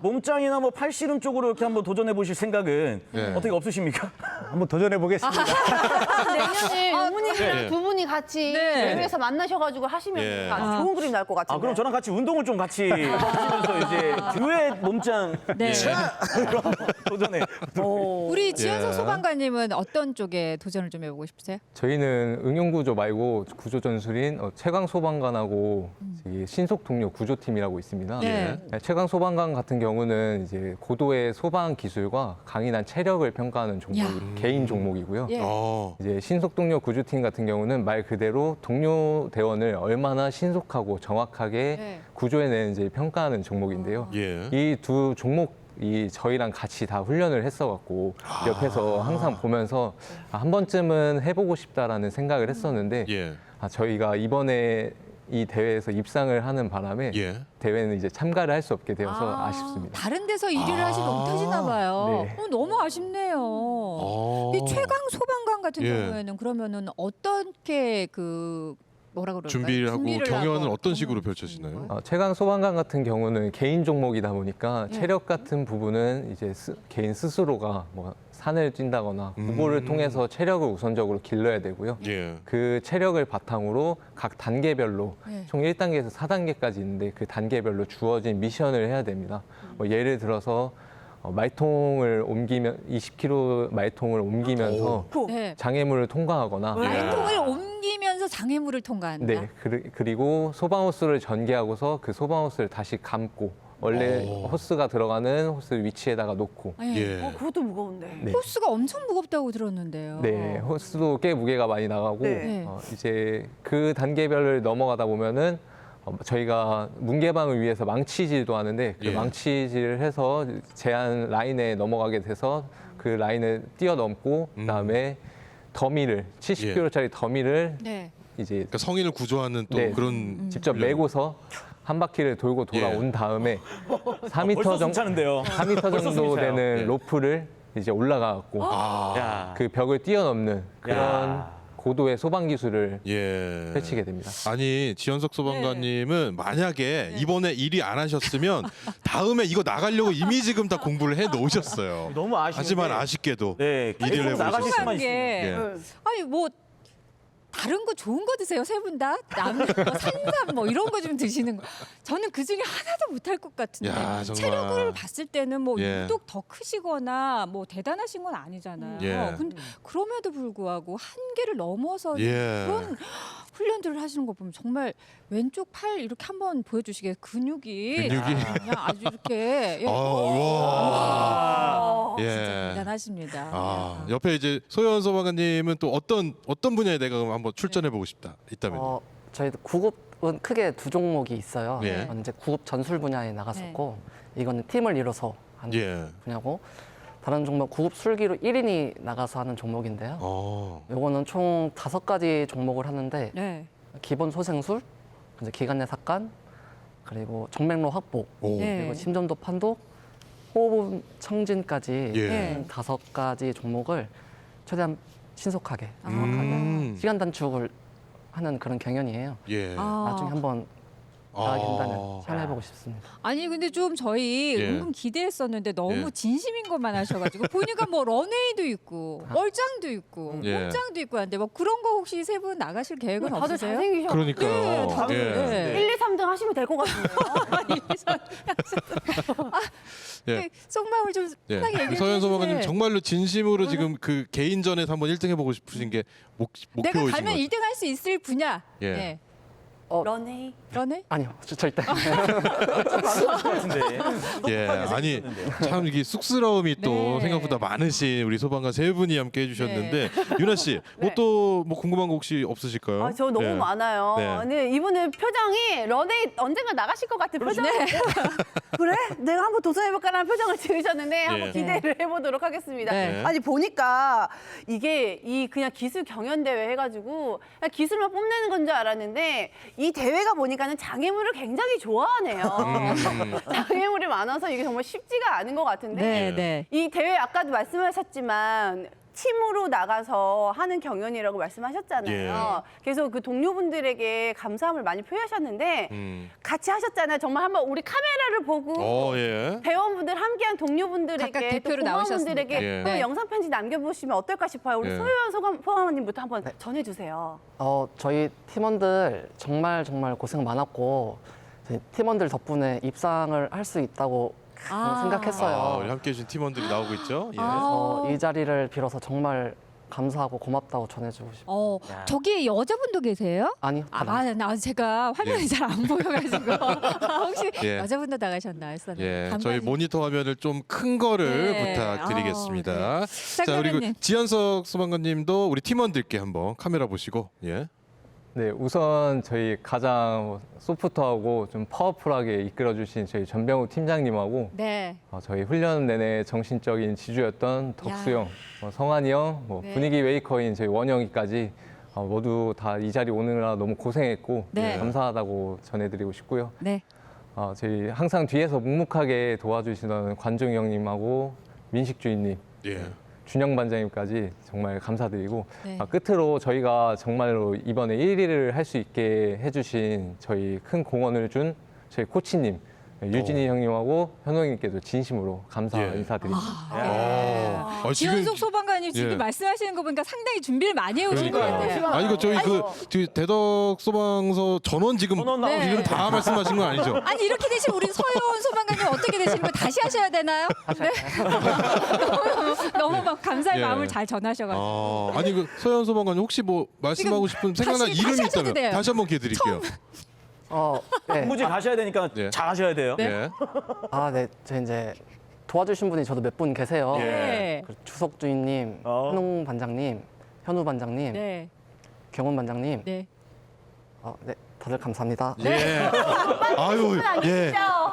몸짱이나 뭐 팔씨름 쪽으로 이렇게 한번 도전해 보실 생각은 예. 어떻게 없으십니까? 한번 도전해 보겠습니다. 내년에 어머님이랑 네. 두 분이 같이 네. 대회에서 만나셔가지고 하시면 예. 아주 좋은 그림 나올 것 같은데. 그럼 저랑 같이 운동을 좀 같이 하시면서 이제 듀엣 몸짱 네. 도전해. 우리 지현석 예. 소방관님은 어떤 쪽에 도전을 좀 해보고 싶으세요? 저희는 응용구조 말고 구조 전술인 최강 소방관하고 이 신속 동료 구조팀이라고 있습니다. 네. 최강 소방관 같은 경우는 이제 고도의 소방 기술과 강인한 체력을 평가하는 종목이 개인 종목이고요. 예. 이제 신속 동료 구조팀 같은 경우는 말 그대로 동료 대원을 얼마나 신속하고 정확하게 네. 구조해내는지 평가하는 종목인데요. 예. 이 두 종목이 저희랑 같이 다 훈련을 했어갖고 옆에서 항상 보면서 한 번쯤은 해보고 싶다라는 생각을 했었는데 예. 저희가 이번에 이 대회에서 입상을 하는 바람에 예. 대회는 이제 참가를 할 수 없게 되어서 아쉽습니다. 다른 데서 1위를 하시지 못하시나 봐요. 네. 너무 아쉽네요. 이 최강 소방관 같은 예. 경우에는 그러면은 어떻게 뭐라 그럴까요? 준비를 하고 경연은 하고. 어떤 식으로 펼쳐지나요? 최강 소방관 같은 경우는 개인 종목이다 보니까 예. 체력 같은 부분은 이제 개인 스스로가 뭐 산을 뛴다거나 그거를 통해서 체력을 우선적으로 길러야 되고요. 예. 그 체력을 바탕으로 각 단계별로 네. 총 1단계에서 4단계까지 있는데 그 단계별로 주어진 미션을 해야 됩니다. 뭐 예를 들어서 말통을 옮기면 20kg 말통을 옮기면서 네. 장애물을 통과하거나 말통을 옮기면서 장애물을 통과한다. 네, 그리고 소방호스를 전개하고서 그 소방호스를 다시 감고 원래 호스가 들어가는 호스 위치에다가 놓고 예. 그것도 무거운데. 네. 호스가 엄청 무겁다고 들었는데요. 네, 호스도 꽤 무게가 많이 나가고 네. 이제 그 단계별을 넘어가다 보면은 저희가 문개방을 위해서 망치질도 하는데 그 예. 망치질을 해서 제한 라인에 넘어가게 돼서 그 라인을 뛰어넘고 그다음에 더미를 70kg짜리 더미를 네. 이제 그러니까 성인을 구조하는 또 네. 그런 직접 훈련. 메고서 한 바퀴를 돌고 돌아온 다음에 4m 벌써 정도 숨차는데요. 4m 벌써 정도 숨이 차요. 되는 예. 로프를 이제 올라가갖고 야. 그 벽을 뛰어넘는 그런 야. 고도의 소방 기술을 예. 펼치게 됩니다. 아니 지현석 소방관님은 만약에 이번에 1위 안 하셨으면 다음에 이거 나가려고 이미 지금 다 공부를 해 놓으셨어요. 너무 아쉬운데. 하지만 아쉽게도 네, 일을 계속 해보셨어요. 나가실 수만 게 있으면. 예. 아니 뭐 다른 거 좋은 거 드세요 세 분 다? 산삼 뭐 이런 거 좀 드시는 거. 저는 그 중에 하나도 못할 것 같은데. 야, 정말. 체력을 봤을 때는 뭐 예. 유독 더 크시거나 뭐 대단하신 건 아니잖아요. 예. 근데 그럼에도 불구하고 한계를 넘어서 예. 그런 훈련들을 다들 하시는 거 보면 정말 왼쪽 팔 이렇게 한번 보여주시게 근육이 그냥 아주 이렇게 진짜 대단하십니다. 옆에 이제 소연 소방관님은 또 어떤 분야에 내가 한번 출전해 보고 싶다 있다면? 저희 구급은 크게 두 종목이 있어요. 예. 이건 이제 구급 전술 분야에 나갔었고 이거는 팀을 이뤄서 하는 분야고 다른 종목 구급 술기로 1인이 나가서 하는 종목인데요. 요거는 총 5가지 종목을 하는데 기본 소생술, 이제 기관 내 삭간, 그리고 정맥로 확보, 그리고 심전도 판독, 호흡 청진까지 5가지 종목을 최대한 신속하게, 정확하게 시간 단축을 하는 그런 경연이에요. 나중에 한번 나가게 된다면 참여해보고 싶습니다. 아니 근데 좀 저희 은근 기대했었는데 너무 진심인 것만 하셔가지고 보니까 뭐 런웨이도 있고 얼짱도 있고 몸짱도 있고 한데 뭐 그런 거 혹시 세 분 나가실 계획은 다들 없으세요? 잘생기셔. 그러니까요. 다들 1, 2, 3등 하시면 될 것 같은데요. 속마음을 좀 편하게 얘기해 주세요. 서현 소방관님 정말로 진심으로 지금 그 개인전에서 한번 1등 해보고 싶으신 게 내가 목표이신 가면 거죠? 1등 할 수 있을 분야. 런웨이. 런웨이? 아니요, 절대. 아니 참 이게 쑥스러움이 또 생각보다 많으신 우리 소방관 세 분이 함께 해주셨는데 유나 씨, 뭐 또 뭐 궁금한 거 혹시 없으실까요? 저 너무 많아요. 근데 이분은 표정이 런웨이 언젠가 나가실 것 같은 표정이 그래? 내가 한번 도전해볼까라는 표정을 지으셨는데 한번 기대를 해보도록 하겠습니다. 아니 보니까 이게 그냥 기술 경연대회 해가지고 그냥 기술만 뽐내는 건 줄 알았는데 이 대회가 보니까는 장애물을 굉장히 좋아하네요. 장애물이 많아서 이게 정말 쉽지가 않은 것 같은데 이 대회 아까도 말씀하셨지만 팀으로 나가서 하는 경연이라고 말씀하셨잖아요. 그래서 그 동료분들에게 감사함을 많이 표하셨는데 같이 하셨잖아요. 정말 한번 우리 카메라를 보고 대원분들 함께한 동료분들에게 또 고마운분들에게 한번 영상 편지 남겨보시면 어떨까 싶어요. 우리 소연 소방관님부터 한번 전해주세요. 저희 팀원들 정말 고생 많았고 저희 팀원들 덕분에 입상을 할 수 있다고 생각했어요. 우리 함께해 주신 팀원들이 나오고 있죠. 이 자리를 빌어서 정말 감사하고 고맙다고 전해주고 싶어요. 저기 여자분도 계세요? 아니요. 제가 화면이 잘 안 보여가지고 혹시 여자분도 나가셨나 했었는데 저희 모니터 화면을 좀 큰 거를 부탁드리겠습니다. 자, 그리고 지현석 소방관님도 우리 팀원들께 한번 카메라 보시고 네, 우선 저희 가장 소프트하고 좀 파워풀하게 이끌어주신 저희 전병우 팀장님하고 저희 훈련 내내 정신적인 지주였던 덕수 형, 성환이 형, 분위기 메이커인 저희 원영이까지 모두 다 이 자리 오느라 너무 고생했고 감사하다고 전해드리고 싶고요. 저희 항상 뒤에서 묵묵하게 도와주시던 관종 형님하고 민식 주인님, 준영 반장님까지 정말 감사드리고 끝으로 저희가 정말로 이번에 1위를 할 수 있게 해주신 저희 큰 공헌을 준 저희 코치님 유진이 형님하고 현웅님께도 진심으로 감사 인사드립니다. 지현석 소방관님 지금 말씀하시는 거 보니까 상당히 준비를 많이 해오신 것 같아요. 아니 이거 저희 대덕 소방서 전원 지금 지금 다 말씀하신 건 아니죠? 아니 이렇게 되시면 우리 서현 소방관님 어떻게 되시는 거 다시 하셔야 되나요? 너무 막 감사의 마음을 잘 전하셔가지고. 아니 그 서현 소방관님 혹시 뭐 말씀하고 싶은 생각난 이름이 있다면 다시 한번 기회 드릴게요. 무지 가셔야 되니까 잘 하셔야 돼요. 저 이제 도와주신 분이 저도 몇 분 계세요. 주석 주인님, 현웅 반장님, 현우 반장님, 경훈 반장님. 다들 감사합니다. 아유,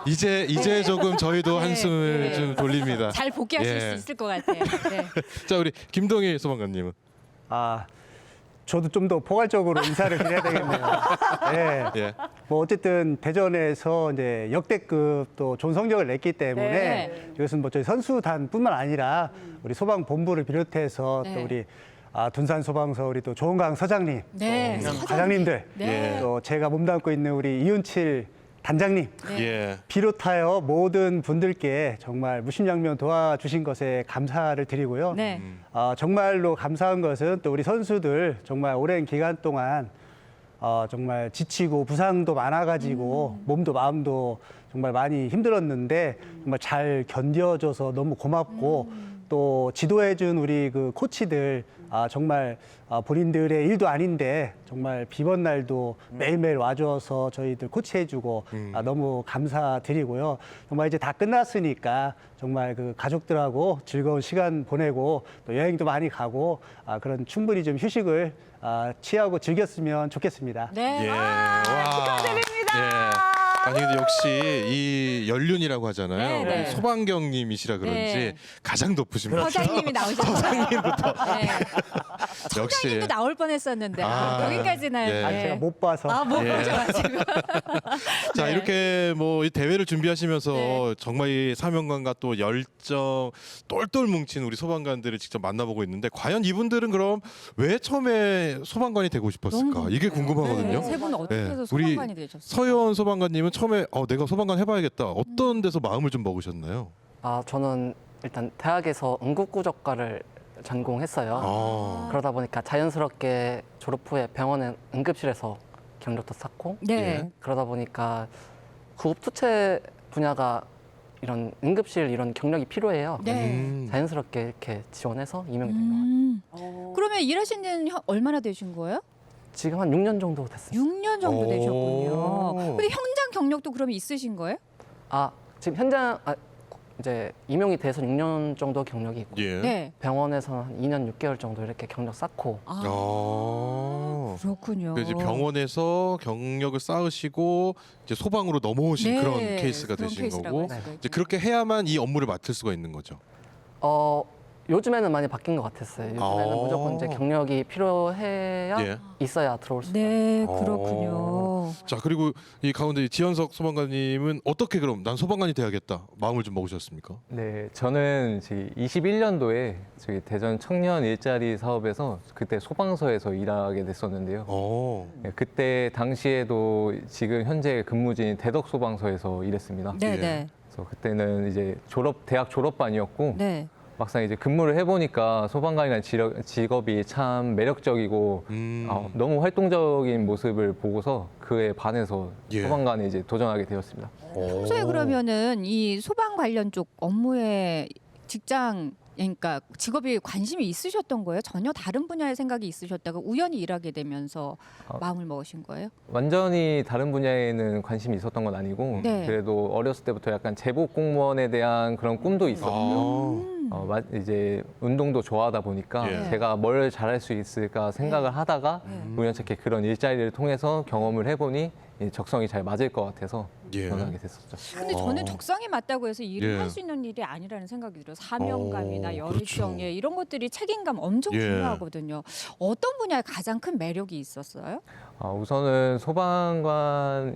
이제 조금 저희도 한숨을 좀 돌립니다. 잘 복귀하실 수 있을 것 같아요. 자, 우리 김동희 소방관님은. 저도 좀 더 포괄적으로 인사를 드려야 되겠네요. 뭐 어쨌든 대전에서 이제 역대급 또 좋은 성적을 냈기 때문에 이것은 뭐 저희 선수단뿐만 아니라 우리 소방본부를 비롯해서 또 우리 둔산 소방서 우리 또 조은강 서장님, 과장님들, 또 제가 몸담고 있는 우리 이윤칠 단장님 비롯하여 모든 분들께 정말 무심양면 도와주신 것에 감사를 드리고요. 정말로 감사한 것은 또 우리 선수들 정말 오랜 기간 동안 정말 지치고 부상도 많아가지고 몸도 마음도 정말 많이 힘들었는데 정말 잘 견뎌줘서 너무 고맙고 또 지도해준 우리 그 코치들 정말 본인들의 일도 아닌데 정말 비번 날도 매일매일 와줘서 저희들 코치해주고 너무 감사드리고요. 정말 이제 다 끝났으니까 정말 그 가족들하고 즐거운 시간 보내고 또 여행도 많이 가고 그런 충분히 좀 휴식을 취하고 즐겼으면 좋겠습니다. 네. 예. 와, 축하드립니다. 아니 근데 역시 이 연륜이라고 하잖아요. 네, 네. 우리 소방경님이시라 그런지 네. 가장 높으신 분. 서장님이 나오셨어요. 서장님부터. 네. 역시. 청장님도 나올 뻔했었는데 여기까지는. 예. 제가 못 봐서. 못 예. 보셔가지고. 자 네. 이렇게 뭐 이 대회를 준비하시면서 네. 정말 이 사명감과 또 열정 똘똘 뭉친 우리 소방관들을 직접 만나보고 있는데 과연 이분들은 그럼 왜 처음에 소방관이 되고 싶었을까? 이게 궁금하거든요. 세 분은 어떻게 해서 우리 소방관이 되셨어요? 서현 소방관님은 처음에 내가 소방관 해봐야겠다. 어떤 데서 마음을 좀 먹으셨나요? 저는 일단 대학에서 응급구조과를 전공했어요. 그러다 보니까 자연스럽게 졸업 후에 병원의 응급실에서 경력도 쌓고 네. 그러다 보니까 구급투체 분야가 이런 응급실 이런 경력이 필요해요. 네. 자연스럽게 이렇게 지원해서 임용이 된 것 같아요. 그러면 일하신 지는 얼마나 되신 거예요? 지금 한 6년 정도 됐습니다. 6년 정도 오. 되셨군요. 근데 현장 경력도 그러면 있으신 거예요? 지금 현장 이제 임용이 돼서 6년 정도 경력이 있고 예. 네. 병원에서는 한 2년 6개월 정도 이렇게 경력 쌓고 그렇군요. 이제 병원에서 경력을 쌓으시고 이제 소방으로 넘어오신 네, 그런 케이스가 그런 되신 케이스라고 거고 할 수가 이제 있겠네요. 그렇게 해야만 이 업무를 맡을 수가 있는 거죠. 요즘에는 많이 바뀐 것 같았어요. 요즘에는 무조건 이제 경력이 필요해야 예. 있어야 들어올 수 있어요. 네, 그렇군요. 자 그리고 이 가운데 지현석 소방관님은 어떻게 그럼 난 소방관이 돼야겠다 마음을 좀 먹으셨습니까? 네, 저는 21년도에 저기 대전 청년 일자리 사업에서 그때 소방서에서 일하게 됐었는데요. 네, 그때 당시에도 지금 현재 근무 중인 대덕 소방서에서 일했습니다. 네, 예. 네. 그래서 그때는 이제 대학 졸업반이었고 네. 막상 이제 근무를 해보니까 소방관이라는 직업이 참 매력적이고 너무 활동적인 모습을 보고서 그에 반해서 예. 소방관에 이제 도전하게 되었습니다. 평소에 그러면은 이 소방 관련 쪽 업무에 그러니까 직업이 관심이 있으셨던 거예요? 전혀 다른 분야의 생각이 있으셨다가 우연히 일하게 되면서 마음을 먹으신 거예요? 완전히 다른 분야에는 관심이 있었던 건 아니고 네. 그래도 어렸을 때부터 약간 제복 공무원에 대한 그런 꿈도 있었고요. 이제 운동도 좋아하다 보니까 예. 제가 뭘 잘할 수 있을까 생각을 하다가 우연찮게 그런 일자리를 통해서 경험을 해보니 적성이 잘 맞을 것 같아서 예. 전하게 됐었죠. 근데 저는 적성에 맞다고 해서 일을 예. 할 수 있는 일이 아니라는 생각이 들어요. 사명감이나 열정, 그렇죠. 이런 것들이 책임감 엄청 예. 중요하거든요. 어떤 분야에 가장 큰 매력이 있었어요? 우선은 소방관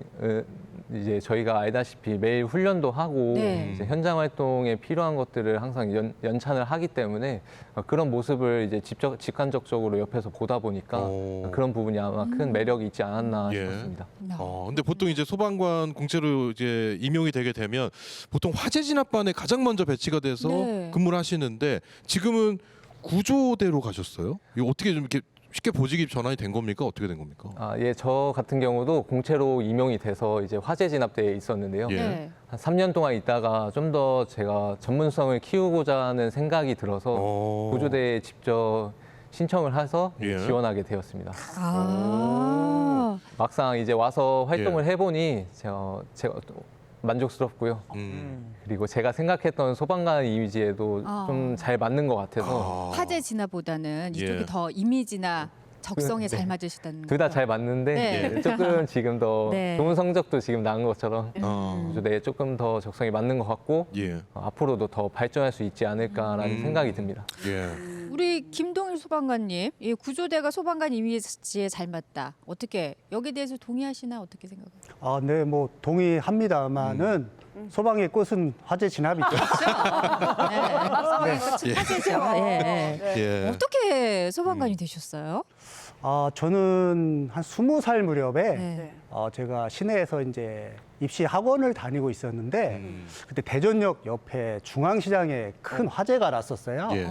이제 저희가 알다시피 매일 훈련도 하고 네. 이제 현장 활동에 필요한 것들을 항상 연찬을 하기 때문에 그런 모습을 이제 직간접적으로 옆에서 보다 보니까 그런 부분이 아마 큰 매력이 있지 않았나 예. 싶습니다. 근데 보통 이제 소방관 공채로 이제 임용이 되게 되면 보통 화재 진압반에 가장 먼저 배치가 돼서 네. 근무를 하시는데 지금은 구조대로 가셨어요? 이거 어떻게 좀 이렇게 쉽게 보직이 전환이 된 겁니까? 어떻게 된 겁니까? 예, 저 같은 경우도 공채로 임용이 돼서 이제 화재 진압대에 있었는데요. 예. 네. 한 3년 동안 있다가 좀 더 제가 전문성을 키우고자 하는 생각이 들어서 구조대에 직접 신청을 해서 예. 지원하게 되었습니다. 막상 이제 와서 활동을 해보니 제가 또 만족스럽고요. 그리고 제가 생각했던 소방관 이미지에도 좀 잘 맞는 것 같아서 화재 진화보다는 이쪽이 예. 더 이미지나 적성에 잘 맞으시다는 둘 다 거죠? 잘 맞는데 네. 조금 지금 더 네. 좋은 성적도 지금 나은 것처럼 구조대에 조금 더 적성이 맞는 것 같고 예. 앞으로도 더 발전할 수 있지 않을까라는 생각이 듭니다. 예. 우리 김동일 소방관님, 이 구조대가 소방관 이미지에 잘 맞다. 어떻게 여기에 대해서 동의하시나 어떻게 생각하세요? 네, 뭐 동의합니다만은 소방의 꽃은 화재 진압이죠. 네. 하시죠. 예. 예. 어떻게 소방관이 되셨어요? 저는 한 20살 무렵에 네. 제가 시내에서 이제 입시 학원을 다니고 있었는데 그때 대전역 옆에 중앙시장에 큰 화재가 났었어요. 예.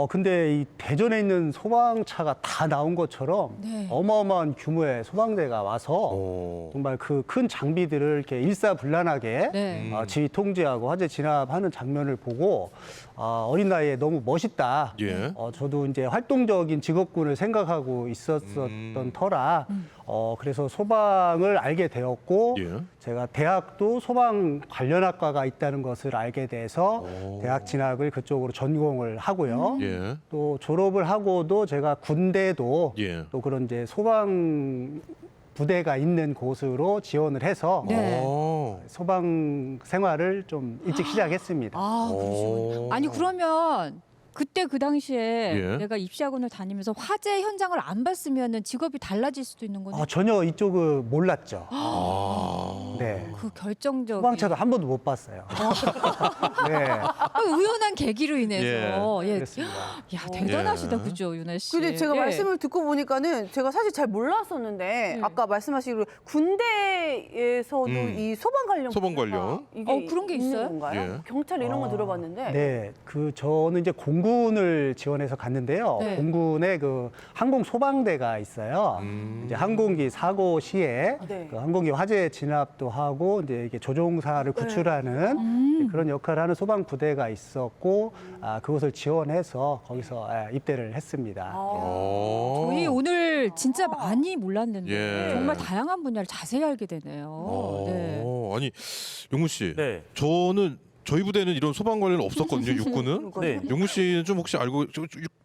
근데 이 대전에 있는 소방차가 다 나온 것처럼 네. 어마어마한 규모의 소방대가 와서 정말 그 큰 장비들을 이렇게 일사불란하게 네. 지휘 통제하고 화재 진압하는 장면을 보고 어린 나이에 너무 멋있다. 예. 저도 이제 활동적인 직업군을 생각하고 있었던 터라 그래서 소방을 알게 되었고 예. 제가 대학도 소방 관련 학과가 있다는 것을 알게 돼서 대학 진학을 그쪽으로 전공을 하고요. 예. 또 졸업을 하고도 제가 군대도 예. 또 그런 이제 소방 부대가 있는 곳으로 지원을 해서 네. 소방 생활을 좀 일찍 시작했습니다. 그러시군요. 아니 그러면 그때 그 당시에 예. 내가 입시학원을 다니면서 화재 현장을 안 봤으면 직업이 달라질 수도 있는 거네. 전혀 이쪽을 몰랐죠. 네. 그 결정적인 소방차도 한 번도 못 봤어요. 네. 우연한 계기로 인해서 예. 그렇습니다. 야 대단하시다 예. 그죠 윤아 씨. 근데 제가 예. 말씀을 듣고 보니까는 제가 사실 잘 몰랐었는데 아까 말씀하시기로 군대에서도 이 소방 관련 소방 관련. 분야가 이게 그런 게 있는 있어요? 건가요? 예. 경찰 이런 건 들어봤는데 네, 저는 이제 공군을 지원해서 갔는데요. 네. 공군에 그 항공 소방대가 있어요. 이제 항공기 사고 시에 네. 그 항공기 화재 진압도 하고 이제 이게 조종사를 구출하는 그런 역할을 하는 소방 부대가 있었고 그것을 지원해서 거기서 입대를 했습니다. 저희 오늘 진짜 많이 몰랐는데 예. 정말 다양한 분야를 자세히 알게 되네요. 네. 아니 용무 씨, 네. 저는 저희 부대는 이런 소방 관련 없었거든요. 육군은. 네. 용무 씨는 좀 혹시 알고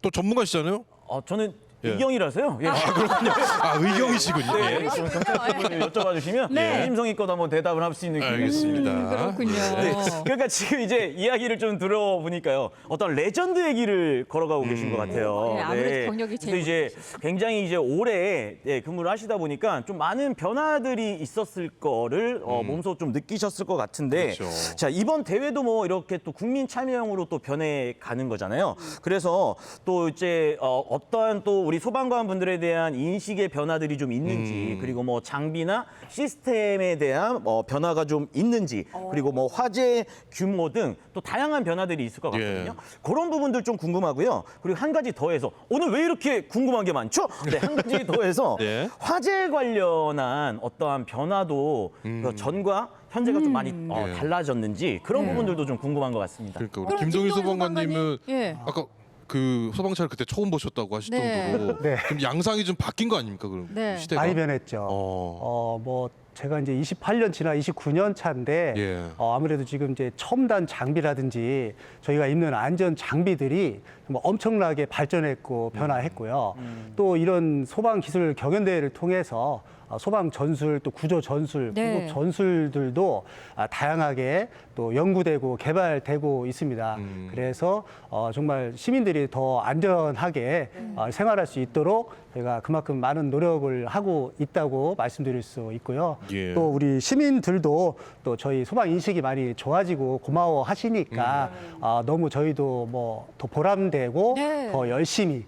또 전문가시잖아요. 저는 예. 의경이라서요. 예. 그렇군요. 의경이시군요. 네, 예. 좀 경찰분을 여쭤봐 주시면 네. 심성의껏 한번 대답을 할 수 있는 기회가 알겠습니다. 그렇군요. 네, 그러니까 지금 이제 이야기를 좀 들어보니까요, 어떤 레전드 얘기를 걸어가고 계신 것 같아요. 네, 아무래도 경력이 그래서 제일 이제 굉장히 이제 오래 근무를 하시다 보니까 좀 많은 변화들이 있었을 거를 몸소 좀 느끼셨을 것 같은데, 그렇죠. 자 이번 대회도 뭐 이렇게 또 국민 참여형으로 또 변해 가는 거잖아요. 그래서 또 이제 어떠한 또 우리 소방관 분들에 대한 인식의 변화들이 좀 있는지, 그리고 뭐 장비나 시스템에 대한 변화가 좀 있는지, 그리고 뭐 화재 규모 등 또 다양한 변화들이 있을 것 같거든요. 그런 부분들 좀 궁금하고요. 그리고 한 가지 더해서 오늘 왜 이렇게 궁금한 게 많죠? 네, 한 가지 더해서 네. 화재 관련한 어떠한 변화도 그 전과 현재가 좀 많이 달라졌는지 그런 부분들도 좀 궁금한 것 같습니다. 그러니까 우리 그럼 김동희 김동희 소방관님은 예. 아까 그 소방차를 그때 처음 보셨다고 하실 네. 정도로 네. 그럼 양상이 좀 바뀐 거 아닙니까? 그럼 네. 시대가. 많이 변했죠. 뭐 제가 이제 28년 지나 29년 차인데 예. 아무래도 지금 이제 첨단 장비라든지 저희가 입는 안전 장비들이 뭐 엄청나게 발전했고 변화했고요. 또 이런 소방 기술 경연대회를 통해서 소방 전술 또 구조 전술, 네. 구급 전술들도 다양하게 또 연구되고 개발되고 있습니다. 그래서 정말 시민들이 더 안전하게 생활할 수 있도록 저희가 그만큼 많은 노력을 하고 있다고 말씀드릴 수 있고요. 예. 또 우리 시민들도 또 저희 소방 인식이 많이 좋아지고 고마워하시니까 너무 저희도 뭐 더 보람되고 네. 더 열심히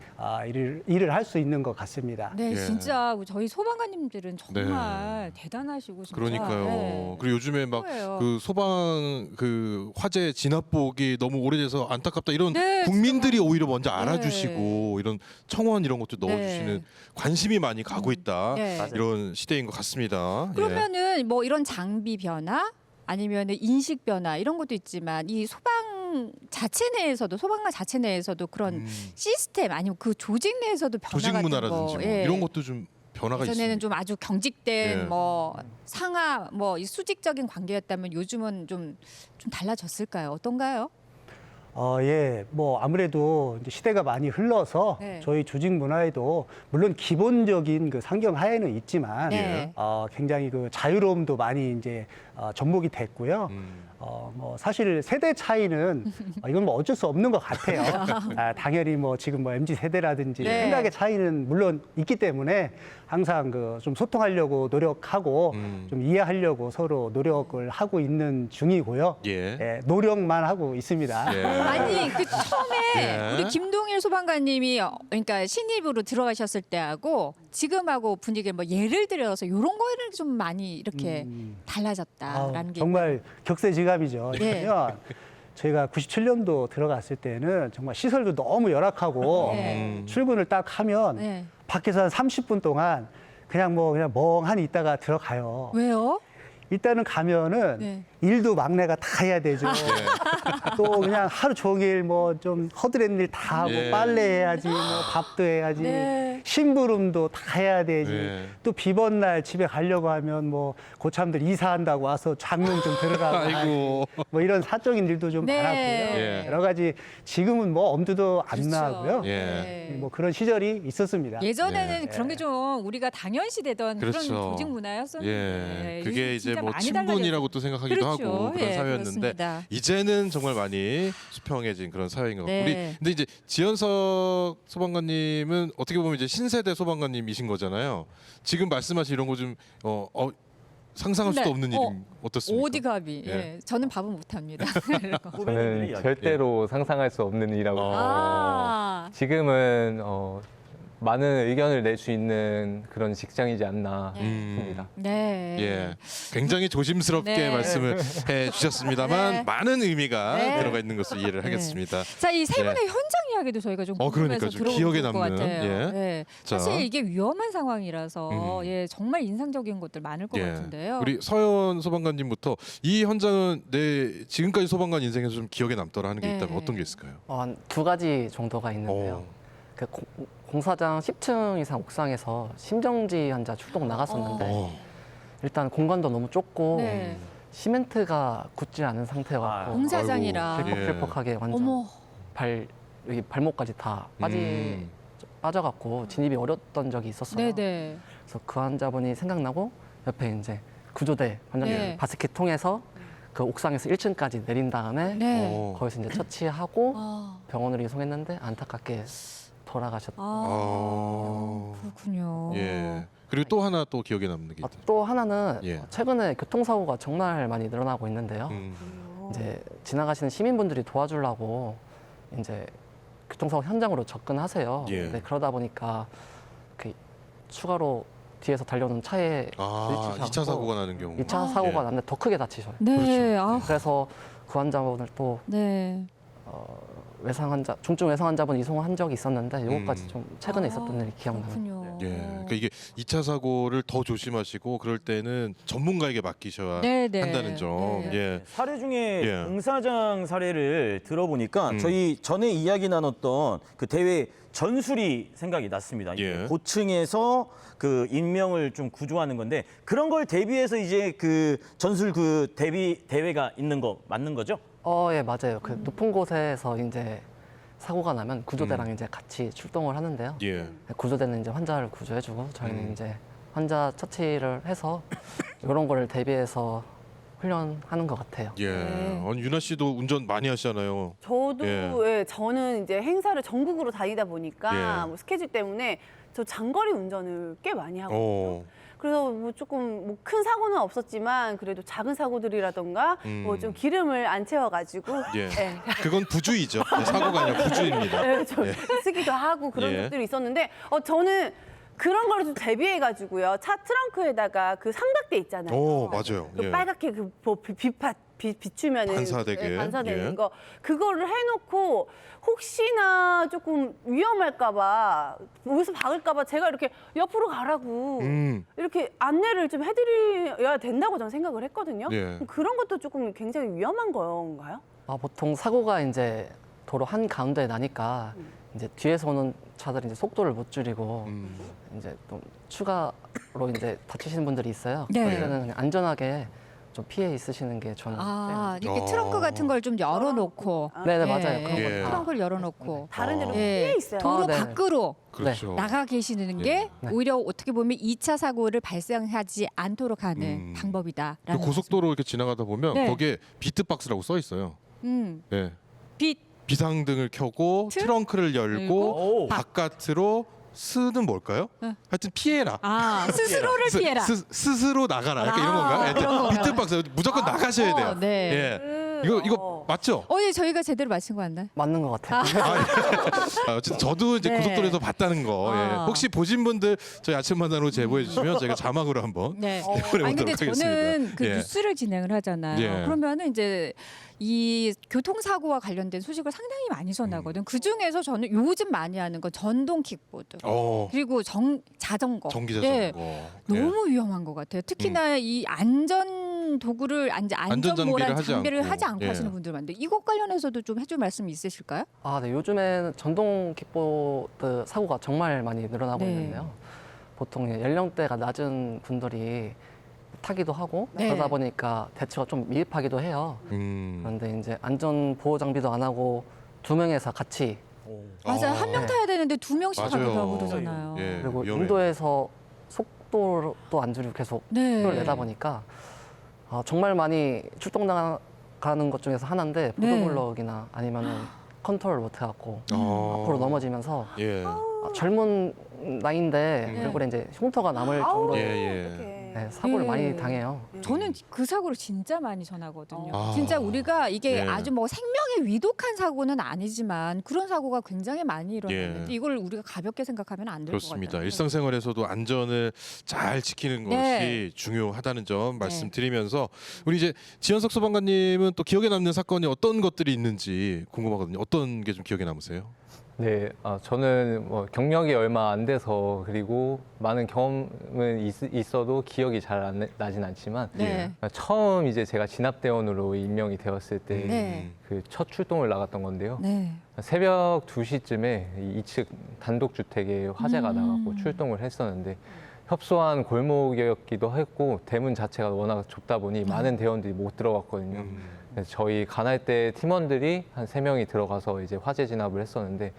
일을 할 수 있는 것 같습니다. 네, 예. 진짜 저희 소방관님들은 정말 대단하시고 진짜. 그러니까요. 네. 그리고 요즘에 막 그거예요. 그 소방 그 화재 진압복이 너무 오래돼서 안타깝다 이런 네, 국민들이 오히려 먼저 알아주시고 이런 청원 이런 것도 넣어주시는 네. 관심이 많이 가고 있다. 네. 이런 시대인 것 같습니다. 그러면은 뭐 이런 장비 변화 아니면은 인식 변화 이런 것도 있지만 이 소방 자체 내에서도 소방관 자체 내에서도 그런 시스템 아니면 그 조직 내에서도 변화 조직 같은 문화라든지 거 뭐 이런 것도 좀 변화가 있습니다. 예전에는 좀 아주 경직된 예. 뭐 상하 뭐 이 수직적인 관계였다면 요즘은 좀 달라졌을까요? 어떤가요? 예, 뭐 아무래도 이제 시대가 많이 흘러서 네. 저희 조직 문화에도 물론 기본적인 그 상경 하에는 있지만 네. 굉장히 그 자유로움도 많이 이제 접목이 됐고요. 뭐 사실 세대 차이는 이건 뭐 어쩔 수 없는 것 같아요. 당연히 뭐 지금 뭐 MZ 세대라든지 네. 생각의 차이는 물론 있기 때문에 항상 그 좀 소통하려고 노력하고 좀 이해하려고 서로 노력을 하고 있는 중이고요. 예. 노력만 하고 있습니다. 예. 아니 그 처음에 예. 우리 김동일 소방관님이 그러니까 신입으로 들어가셨을 때하고 지금하고 분위기를 뭐 예를 들어서 이런 거를 좀 많이 이렇게 달라졌다라는 게 정말 격세지감이죠. 네. 왜냐면 저희가 97년도 들어갔을 때는 정말 시설도 너무 열악하고 출근을 딱 하면 밖에서 한 30분 동안 그냥 멍하니 있다가 들어가요. 왜요? 일단은 가면은 일도 막내가 다 해야 되죠. 또 그냥 하루 종일 뭐 좀 허드렛 일 다 하고 빨래 해야지, 뭐 밥도 해야지, 심부름도 다 해야 되지. 또 비번 날 집에 가려고 하면 뭐 고참들 이사한다고 와서 장롱 좀 들어가고 아이고. 뭐 이런 사적인 일도 좀 많았고요. 여러 가지 지금은 뭐 엄두도 안 나고요. 뭐 그런 시절이 있었습니다. 예전에는 그런 게 좀 우리가 당연시되던 그런 그렇죠. 조직 문화였었는데 그게 이제 진짜 뭐 많이 친분이라고 또 생각하기도 그렇죠. 하고 그런 사회였는데 그렇습니다. 이제는 정말 많이 수평해진 그런 사회인 것 같고 근데 이제 지연석 소방관님은 어떻게 보면 이제 신세대 소방관님이신 거잖아요. 지금 말씀하신 이런 거 좀 상상할 수도 없는 일이 어떻습니까? 오디갑이. 저는 밥은 못합니다. 저는 절대로 상상할 수 없는 일이라고 생각해요. 지금은 많은 의견을 낼 수 있는 그런 직장이지 않나 싶습니다. 네. 굉장히 조심스럽게 말씀을 해주셨습니다만 많은 의미가 들어가 있는 것을 이해를 하겠습니다. 자, 이 세 분의 현장 이야기도 저희가 좀 궁금해서 그러니까 좀 기억에 들어볼 것 남는, 같아요. 자. 사실 이게 위험한 상황이라서 정말 인상적인 것들 많을 것 같은데요. 우리 서현 소방관님부터 이 현장은 내 지금까지 소방관 인생에서 좀 기억에 남더라 하는 게 있다면 어떤 게 있을까요? 한 두 가지 정도가 있는데요. 그 공사장 10층 이상 옥상에서 심정지 환자 출동 나갔었는데 일단 공간도 너무 좁고 시멘트가 굳지 않은 상태여갖고 공사장이라 필퍽필퍽하게 완전 여기 발목까지 다 빠져갖고 진입이 어렸던 적이 있었어요. 그래서 그 환자분이 생각나고 옆에 이제 구조대 관장님 바스켓 통해서 그 옥상에서 1층까지 내린 다음에 거기서 이제 처치하고 병원으로 이송했는데 안타깝게 돌아가셨다. 그렇군요. 그리고 또 하나 또 기억에 남는 게 있다. 또 하나는 최근에 교통사고가 정말 많이 늘어나고 있는데요. 이제 지나가시는 시민분들이 도와주려고 이제 교통사고 현장으로 접근하세요. 근데 그러다 보니까 그 추가로 뒤에서 달려오는 차에 부딪히셔서 2차 사고가 나는 경우. 2차 사고가 났는데 더 크게 다치셔요. 그래서 그 환자분을 또 외상 환자, 중증 외상 환자분 이송한 적이 있었는데 이것까지 좀 최근에 있었던 일이 기억나요. 그러니까 이게 2차 사고를 더 조심하시고 그럴 때는 전문가에게 맡기셔야 한다는 점. 사례 중에 공사장 사례를 들어보니까 저희 전에 이야기 나눴던 그 대회 전술이 생각이 났습니다. 고층에서 그 인명을 좀 구조하는 건데 그런 걸 대비해서 이제 그 전술 그 대회가 있는 거 맞는 거죠? 예, 맞아요. 그 높은 곳에서 이제 사고가 나면 구조대랑 이제 같이 출동을 하는데요. 구조대는 이제 환자를 구조해주고 저희는 이제 환자 처치를 해서 이런 거를 대비해서 훈련하는 것 같아요. 아니 유나 씨도 운전 많이 하시잖아요. 저도 저는 이제 행사를 전국으로 다니다 보니까 뭐 스케줄 때문에 저 장거리 운전을 꽤 많이 하거든요. 그래서 뭐 조금 뭐 큰 사고는 없었지만 그래도 작은 사고들이라던가 뭐 좀 기름을 안 채워가지고 그건 부주의죠. 사고가 아니라 부주의입니다. 좀 쓰기도 하고 그런 것들이 있었는데 저는 그런 거를 좀 대비해가지고요. 차 트렁크에다가 그 삼각대 있잖아요. 맞아요. 그 빨갛게 그 비추면은 반사되게. 반사되는 거 그거를 해놓고 혹시나 조금 위험할까봐 여기서 박을까봐 제가 이렇게 옆으로 가라고 이렇게 안내를 좀 해드려야 된다고 저는 생각을 했거든요. 그런 것도 조금 굉장히 위험한 건가요? 보통 사고가 이제 도로 한 가운데 나니까 이제 뒤에서 오는 차들이 이제 속도를 못 줄이고 이제 또 추가로 이제 다치시는 분들이 있어요. 그럴 때는 그냥 안전하게 좀 피해 있으시는 게 저는 이렇게 트렁크 같은 걸 좀 열어놓고. 네네 맞아요. 그런 거 트렁크를 열어놓고 다른 데로 피해 있어요. 도로 밖으로 그렇죠. 나가 계시는 게 오히려 어떻게 보면 2차 사고를 발생하지 않도록 하는 방법이다. 그 고속도로 이렇게 지나가다 보면 거기에 비트박스라고 써 있어요. 비상등을 켜고 트렁크를 열고 바깥으로 스는 뭘까요? 하여튼 피해라. 스스로를 피해라. 스스로 나가라. 약간 이런 건가요? 그런 건가요? 비트박스 무조건 나가셔야 돼요. 이거 맞죠? 예, 저희가 제대로 맞힌 거 맞나요? 맞는 것 같아요. 어쨌든 저도 이제 네. 고속도로에서 봤다는 거. 예. 혹시 보신 분들 저희 아침 만나로 제보해 주시면 저희가 자막으로 한번 네. 보내보도록 아니 근데 하겠습니다. 저는 그 예. 뉴스를 진행을 하잖아요. 예. 그러면은 이제 이 교통사고와 관련된 소식을 상당히 많이 전하거든. 그 중에서 저는 요즘 많이 하는 건 전동 킥보드 그리고 자전거. 전기 예. 자전거. 너무 위험한 것 같아요. 특히나 이 안전 도구를 안전모란 장비를 하지 않고 예. 하시는 분들 많은데 이것 관련해서도 좀 해줄 말씀이 있으실까요? 네. 요즘에는 전동 킥보드 사고가 정말 많이 늘어나고 네. 있는데요. 보통 연령대가 낮은 분들이 타기도 하고 네. 그러다 보니까 대처가 좀 미흡하기도 해요. 그런데 이제 안전 보호 장비도 안 하고 2명에서 같이 맞아요. 한 명 네. 타야 되는데 2명씩 맞아요. 타기도 하고 그러잖아요. 예. 그리고 위험해요. 인도에서 속도도 안 줄이고 계속 네. 속도를 내다 보니까 정말 많이 출동당하는 것 중에서 하나인데 네. 보도블럭이나 아니면은 컨트롤 못해갖고 앞으로 넘어지면서 예. 젊은 나이인데 네. 얼굴에 이제 흉터가 남을 정도로 예. 사고를 네. 많이 당해요. 저는 그 사고를 진짜 많이 전하거든요. 아. 진짜 우리가 이게 예. 아주 뭐 생명에 위독한 사고는 아니지만 그런 사고가 굉장히 많이 일어나는데 예. 이걸 우리가 가볍게 생각하면 안 될 것 같아요. 그렇습니다. 일상생활에서도 안전을 잘 지키는 것이 네. 중요하다는 점 말씀드리면서 우리 이제 지현석 소방관님은 또 기억에 남는 사건이 어떤 것들이 있는지 궁금하거든요. 어떤 게 좀 기억에 남으세요? 네, 저는 뭐 경력이 얼마 안 돼서 그리고 많은 경험은 있어도 기억이 잘 나진 않지만 네. 처음 이제 제가 진압대원으로 임명이 되었을 때 네. 그 첫 출동을 나갔던 건데요. 네. 새벽 2시쯤에 2층 단독주택에 화재가 나가고 출동을 했었는데 협소한 골목이었기도 했고 대문 자체가 워낙 좁다 보니 많은 대원들이 못 들어갔거든요. 그래서 저희 간할대 팀원들이 한 3명이 들어가서 이제 화재 진압을 했었는데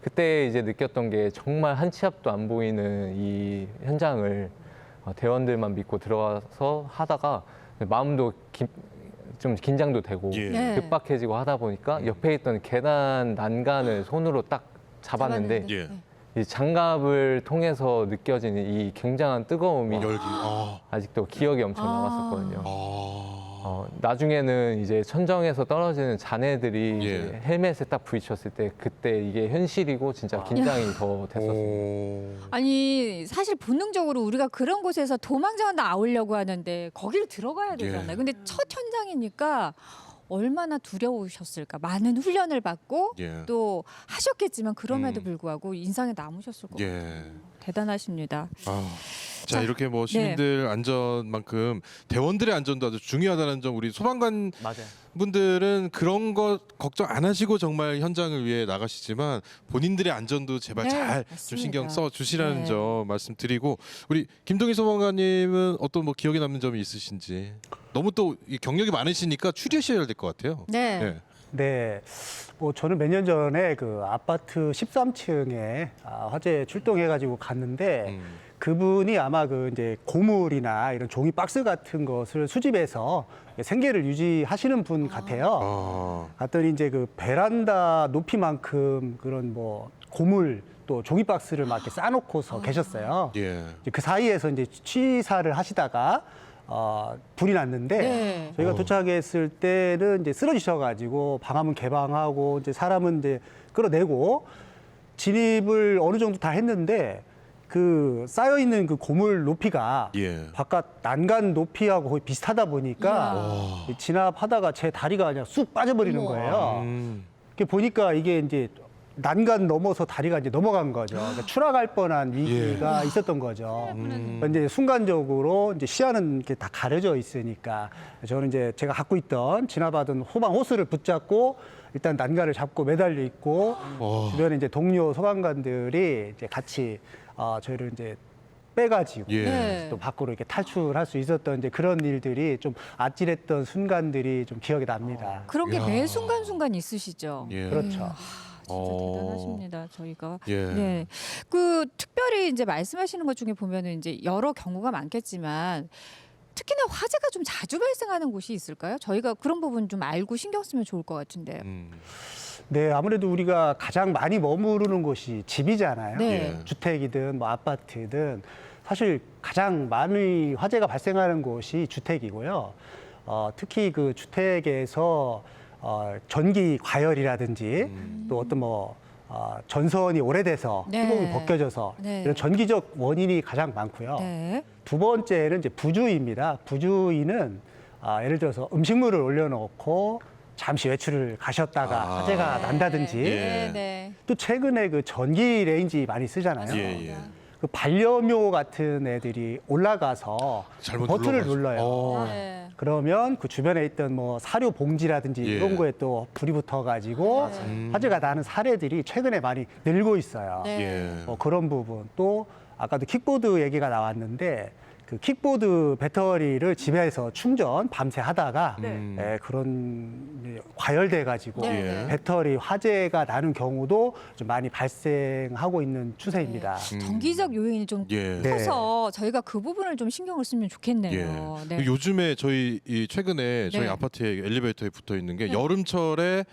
그때 이제 느꼈던 게 정말 한 치 앞도 안 보이는 이 현장을 대원들만 믿고 들어가서 하다가 마음도 좀 긴장도 되고 예. 네. 급박해지고 하다 보니까 옆에 있던 계단 난간을 손으로 딱 잡았는데 예. 이 장갑을 통해서 느껴지는 이 굉장한 뜨거움이 열기. 아직도 기억이 엄청 아. 남았었거든요. 나중에는 이제 천정에서 떨어지는 잔해들이 예. 이제 헬멧에 딱 부딪혔을 때 그때 이게 현실이고 진짜 긴장이 더 됐었습니다. 아니 사실 본능적으로 우리가 그런 곳에서 도망자가 나오려고 하는데 거기를 들어가야 되잖아요. 예. 근데 첫 현장이니까 얼마나 두려우셨을까. 많은 훈련을 받고 예. 또 하셨겠지만 그럼에도 불구하고 인상에 남으셨을 것 예. 같아요. 대단하십니다. 자, 이렇게 뭐 시민들 안전만큼 대원들의 안전도 아주 중요하다는 점 우리 소방관 맞아요. 분들은 그런 거 걱정 안 하시고 정말 현장을 위해 나가시지만 본인들의 안전도 제발 네, 잘 좀 맞습니다. 신경 써 주시라는 네. 점 말씀드리고 우리 김동희 소방관님은 어떤 뭐 기억에 남는 점이 있으신지 너무 또 이 경력이 많으시니까 추리하셔야 될 것 같아요. 네. 예. 네. 뭐 저는 몇 년 전에 그 아파트 13층에 화재 출동해가지고 갔는데 그분이 아마 그 이제 고물이나 이런 종이 박스 같은 것을 수집해서 생계를 유지하시는 분 같아요. 갔더니 이제 그 베란다 높이만큼 그런 뭐 고물 또 종이 박스를 막 이렇게 쌓아놓고서 계셨어요. 예. 이제 그 사이에서 이제 취사를 하시다가 불이 났는데 네. 저희가 도착했을 때는 이제 쓰러지셔가지고 방화문 개방하고 이제 사람은 이제 끌어내고 진입을 어느 정도 다 했는데 그 쌓여 있는 그 고물 높이가 예. 바깥 난간 높이하고 거의 비슷하다 보니까 진압하다가 제 다리가 그냥 쑥 빠져버리는 거예요. 이렇게 보니까 이게 이제 난간 넘어서 다리가 이제 넘어간 거죠. 그러니까 추락할 뻔한 위기가 있었던 거죠. 이제 순간적으로 이제 시야는 이렇게 다 가려져 있으니까 저는 이제 제가 갖고 있던 진압하던 소방 호스를 붙잡고 일단 난간을 잡고 매달려 있고 주변에 이제 동료 소방관들이 이제 같이 저희를 이제 빼가지고 예. 네. 또 밖으로 이렇게 탈출할 수 있었던 이제 그런 일들이 좀 아찔했던 순간들이 좀 기억이 납니다. 그런 게 야. 매 순간순간 있으시죠. 예. 그렇죠. 진짜 대단하십니다. 저희가. 예. 네. 그 특별히 이제 말씀하시는 것 중에 보면은 이제 여러 경우가 많겠지만 특히나 화재가 좀 자주 발생하는 곳이 있을까요? 저희가 그런 부분 좀 알고 신경 쓰면 좋을 것 같은데요. 네, 아무래도 우리가 가장 많이 머무르는 곳이 집이잖아요. 네. 주택이든 뭐 아파트든 사실 가장 많이 화재가 발생하는 곳이 주택이고요. 특히 그 주택에서 전기 과열이라든지 또 어떤 전선이 오래돼서 네. 수공이 벗겨져서 네. 이런 전기적 원인이 가장 많고요. 네. 두 번째는 이제 부주의입니다. 부주의는 예를 들어서 음식물을 올려놓고 잠시 외출을 가셨다가 화재가 난다든지 네. 네. 또 최근에 그 전기 레인지 많이 쓰잖아요. 예. 그 반려묘 같은 애들이 올라가서 잘못 버튼을 눌러가지고. 눌러요. 네. 그러면 그 주변에 있던 사료 봉지라든지 예. 이런 거에 또 불이 붙어가지고 화재가 나는 사례들이 최근에 많이 늘고 있어요. 네. 예. 그런 부분 또 아까도 킥보드 얘기가 나왔는데 그 킥보드 배터리를 집에서 충전 밤새 하다가 그런 과열돼 가지고 네. 배터리 화재가 나는 경우도 좀 많이 발생하고 있는 추세입니다. 정기적 요인이 좀 예. 커서 저희가 그 부분을 좀 신경을 쓰면 좋겠네요. 예. 네. 요즘에 저희 최근에 저희 네. 아파트에 엘리베이터에 붙어 있는 게 여름철에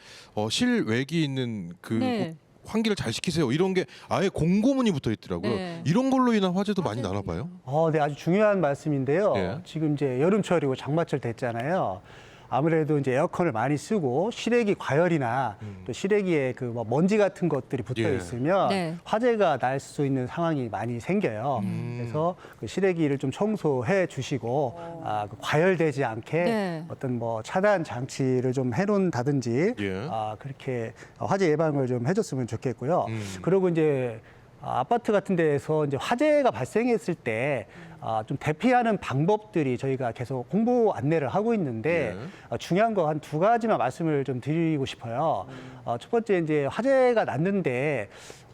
실외기 있는 그 네. 환기를 잘 시키세요. 이런 게 아예 공고문이 붙어 있더라고요. 네. 이런 걸로 인한 화재도 많이 나나 봐요. 네, 아주 중요한 말씀인데요. 예. 지금 이제 여름철이고 장마철 됐잖아요. 아무래도 이제 에어컨을 많이 쓰고 실외기 과열이나 또 실외기에 그 먼지 같은 것들이 붙어 예. 있으면 네. 화재가 날 수 있는 상황이 많이 생겨요. 그래서 그 실외기를 좀 청소해 주시고 그 과열되지 않게 네. 어떤 차단 장치를 좀 해놓는다든지 예. 그렇게 화재 예방을 좀 해줬으면 좋겠고요. 그리고 이제 아파트 같은 데에서 이제 화재가 발생했을 때 좀 대피하는 방법들이 저희가 계속 홍보 안내를 하고 있는데 중요한 거 한 두 가지만 말씀을 좀 드리고 싶어요. 첫 번째 이제 화재가 났는데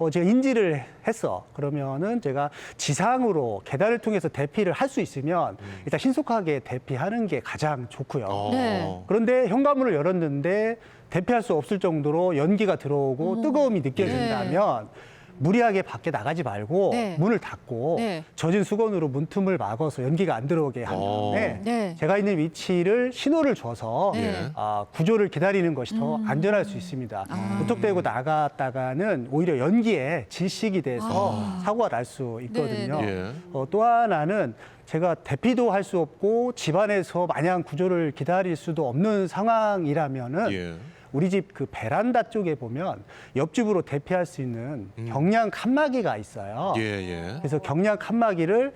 제가 인지를 했어. 그러면은 제가 지상으로 계단을 통해서 대피를 할 수 있으면 일단 신속하게 대피하는 게 가장 좋고요. 네. 그런데 현관문을 열었는데 대피할 수 없을 정도로 연기가 들어오고 뜨거움이 느껴진다면 무리하게 밖에 나가지 말고 네. 문을 닫고 네. 젖은 수건으로 문틈을 막아서 연기가 안 들어오게 한 다음에 네. 제가 있는 위치를 신호를 줘서 네. 구조를 기다리는 것이 더 안전할 수 있습니다. 무턱대고 나갔다가는 오히려 연기에 질식이 돼서 사고가 날 수 있거든요. 네, 네. 또 하나는 제가 대피도 할 수 없고 집안에서 마냥 구조를 기다릴 수도 없는 상황이라면은 예. 우리 집 그 베란다 쪽에 보면 옆집으로 대피할 수 있는 경량 칸막이가 있어요. 예. 그래서 경량 칸막이를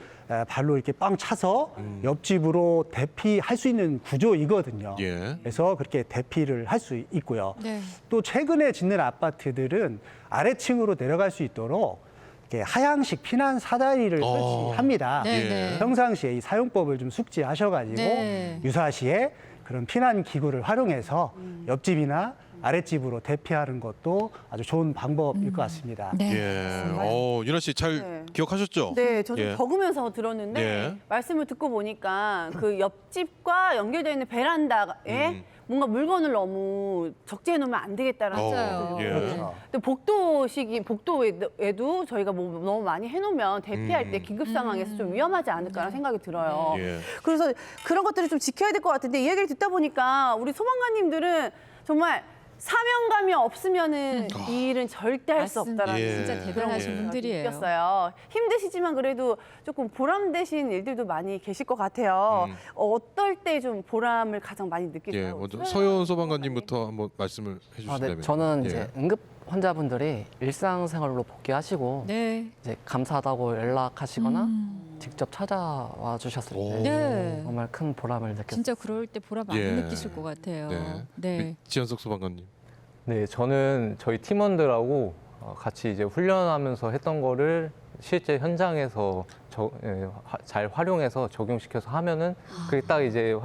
발로 이렇게 빵 차서 옆집으로 대피할 수 있는 구조이거든요. 예. 그래서 그렇게 대피를 할 수 있고요. 네. 또 최근에 짓는 아파트들은 아래층으로 내려갈 수 있도록 이렇게 하향식 피난 사다리를 설치합니다. 네, 네. 평상시에 이 사용법을 좀 숙지하셔가지고 네. 유사시에 그런 피난 기구를 활용해서 옆집이나 아랫집으로 대피하는 것도 아주 좋은 방법일 것 같습니다. 네. 예. 유나 씨 잘 네. 기억하셨죠? 네, 저도 예. 적으면서 들었는데 예. 말씀을 듣고 보니까 그 옆집과 연결되어 있는 베란다에 뭔가 물건을 너무 적재해 놓으면 안 되겠다라는 맞아요. 생각이 예. 들어요. 근데 복도에도 저희가 너무 많이 해놓으면 대피할 때 긴급 상황에서 좀 위험하지 않을까라는 생각이 들어요. 예. 그래서 그런 것들을 좀 지켜야 될 것 같은데 이 얘기를 듣다 보니까 우리 소방관님들은 정말 사명감이 없으면은 이 일은 절대 할 수 맞습니다. 없다라는 예. 진짜 대단하신 예. 분들이에요. 느꼈어요. 힘드시지만 그래도 조금 보람되신 일들도 많이 계실 것 같아요. 어떨 때 좀 보람을 가장 많이 느끼세요? 예. 먼저 서현 소방관님부터 한번 말씀을 네, 해주시다면. 저는 예. 이제 응급 환자분들이 일상생활로 복귀하시고 네. 이제 감사하다고 연락하시거나 직접 찾아와 주셨을 오. 때 네. 정말 큰 보람을 느꼈어요. 진짜 그럴 때 보람 많이 예. 느끼실 것 같아요. 네. 네. 지현석 소방관님. 네, 저는 저희 팀원들하고 같이 이제 훈련하면서 했던 거를 실제 현장에서 잘 활용해서 적용시켜서 하면은 그게 딱 이제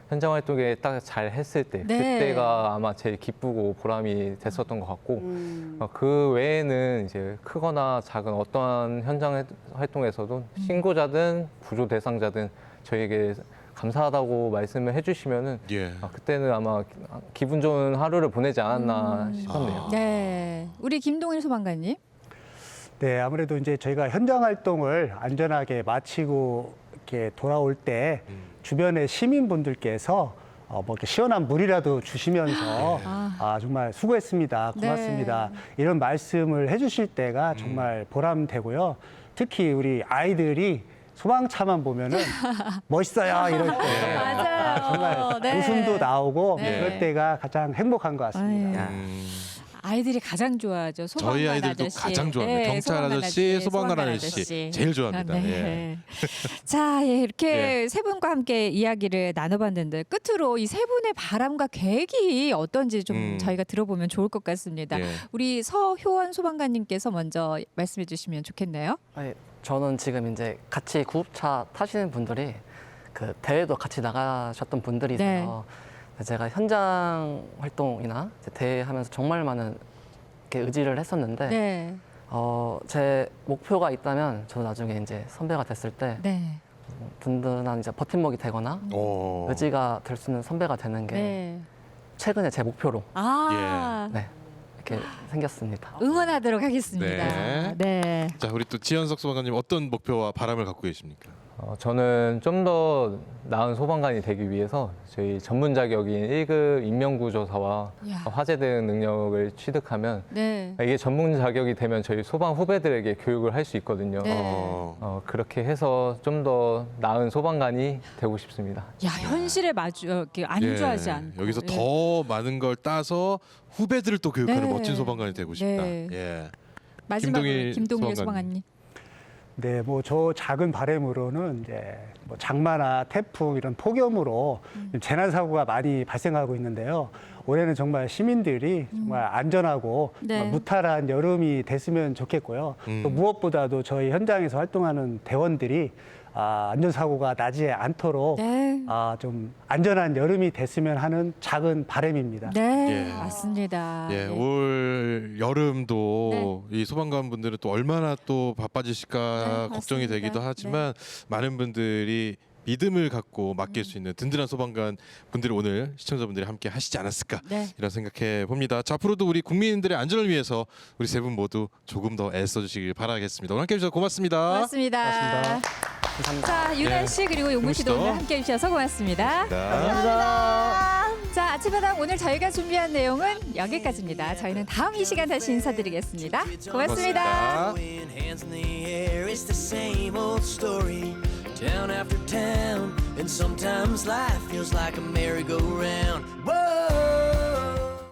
현장 활동에 딱 잘 했을 때 네. 그때가 아마 제일 기쁘고 보람이 됐었던 것 같고 그 외에는 이제 크거나 작은 어떠한 현장 활동에서도 신고자든 구조 대상자든 저에게 감사하다고 말씀을 해주시면은 예. 그때는 아마 기분 좋은 하루를 보내지 않았나 싶었네요. 네. 우리 김동일 소방관님. 네, 아무래도 이제 저희가 현장 활동을 안전하게 마치고 이렇게 돌아올 때 주변의 시민분들께서 뭐 이렇게 시원한 물이라도 주시면서 정말 수고했습니다, 고맙습니다 이런 말씀을 해주실 때가 정말 보람되고요. 특히 우리 아이들이 소방차만 보면은 멋있어요 이럴 때 맞아요. 정말 네. 웃음도 나오고 네. 그럴 때가 가장 행복한 것 같습니다. 아이들이 가장 좋아하죠. 소방관 저희 아이들도 아저씨. 가장 좋아합니다. 네, 경찰 소방관 아저씨, 소방관 아저씨 제일 좋아합니다. 네. 자, 예, 이렇게 세 분과 함께 이야기를 나눠봤는데 끝으로 이 세 분의 바람과 계획이 어떤지 좀 저희가 들어보면 좋을 것 같습니다. 우리 서효원 소방관님께서 먼저 말씀해 주시면 좋겠네요. 아니, 저는 지금 이제 같이 구급차 타시는 분들이 그 대회도 같이 나가셨던 분들이세요. 제가 현장 활동이나 이제 대회하면서 정말 많은 이렇게 의지를 했었는데 제 목표가 있다면 저도 나중에 이제 선배가 됐을 때 든든한 이제 버팀목이 되거나 의지가 될 수 있는 선배가 되는 게 최근에 제 목표로 이렇게 생겼습니다. 응원하도록 하겠습니다. 네. 자, 우리 또 지현석 소방관님 어떤 목표와 바람을 갖고 계십니까? 저는 좀 더 나은 소방관이 되기 위해서 저희 전문 자격인 1급 인명구조사와 화재 대응 능력을 취득하면 이게 전문 자격이 되면 저희 소방 후배들에게 교육을 할 수 있거든요. 그렇게 해서 좀 더 나은 소방관이 되고 싶습니다. 야, 현실에 이렇게 안주하지 않고 여기서 더 많은 걸 따서 후배들을 또 교육하는 멋진 소방관이 되고 싶다. 마지막으로 김동일 소방관님. 소방관님. 네, 뭐 저 작은 바람으로는 이제 뭐 장마나 태풍 이런 폭염으로 재난 사고가 많이 발생하고 있는데요. 올해는 정말 시민들이 정말 안전하고 정말 무탈한 여름이 됐으면 좋겠고요. 또 무엇보다도 저희 현장에서 활동하는 대원들이 안전사고가 나지 않도록 좀 안전한 여름이 됐으면 하는 작은 바람입니다. 맞습니다. 올 여름도 이 소방관 분들은 또 얼마나 또 바빠지실까 걱정이 되기도 하지만 많은 분들이 믿음을 갖고 맡길 수 있는 든든한 소방관 분들을 오늘 시청자분들이 함께 하시지 않았을까 이런 생각해 봅니다. 자, 앞으로도 우리 국민들의 안전을 위해서 우리 세 분 모두 조금 더 애써주시길 바라겠습니다. 오늘 함께 해주셔서 고맙습니다. 고맙습니다. 감사합니다. 자, 유난 씨 그리고 용문 씨도 오늘 함께 해주셔서 고맙습니다. 자, 아침마당 오늘 저희가 준비한 내용은 여기까지입니다. 저희는 다음 이 시간 다시 인사드리겠습니다. 고맙습니다. Town after town, and sometimes life feels like a merry-go-round.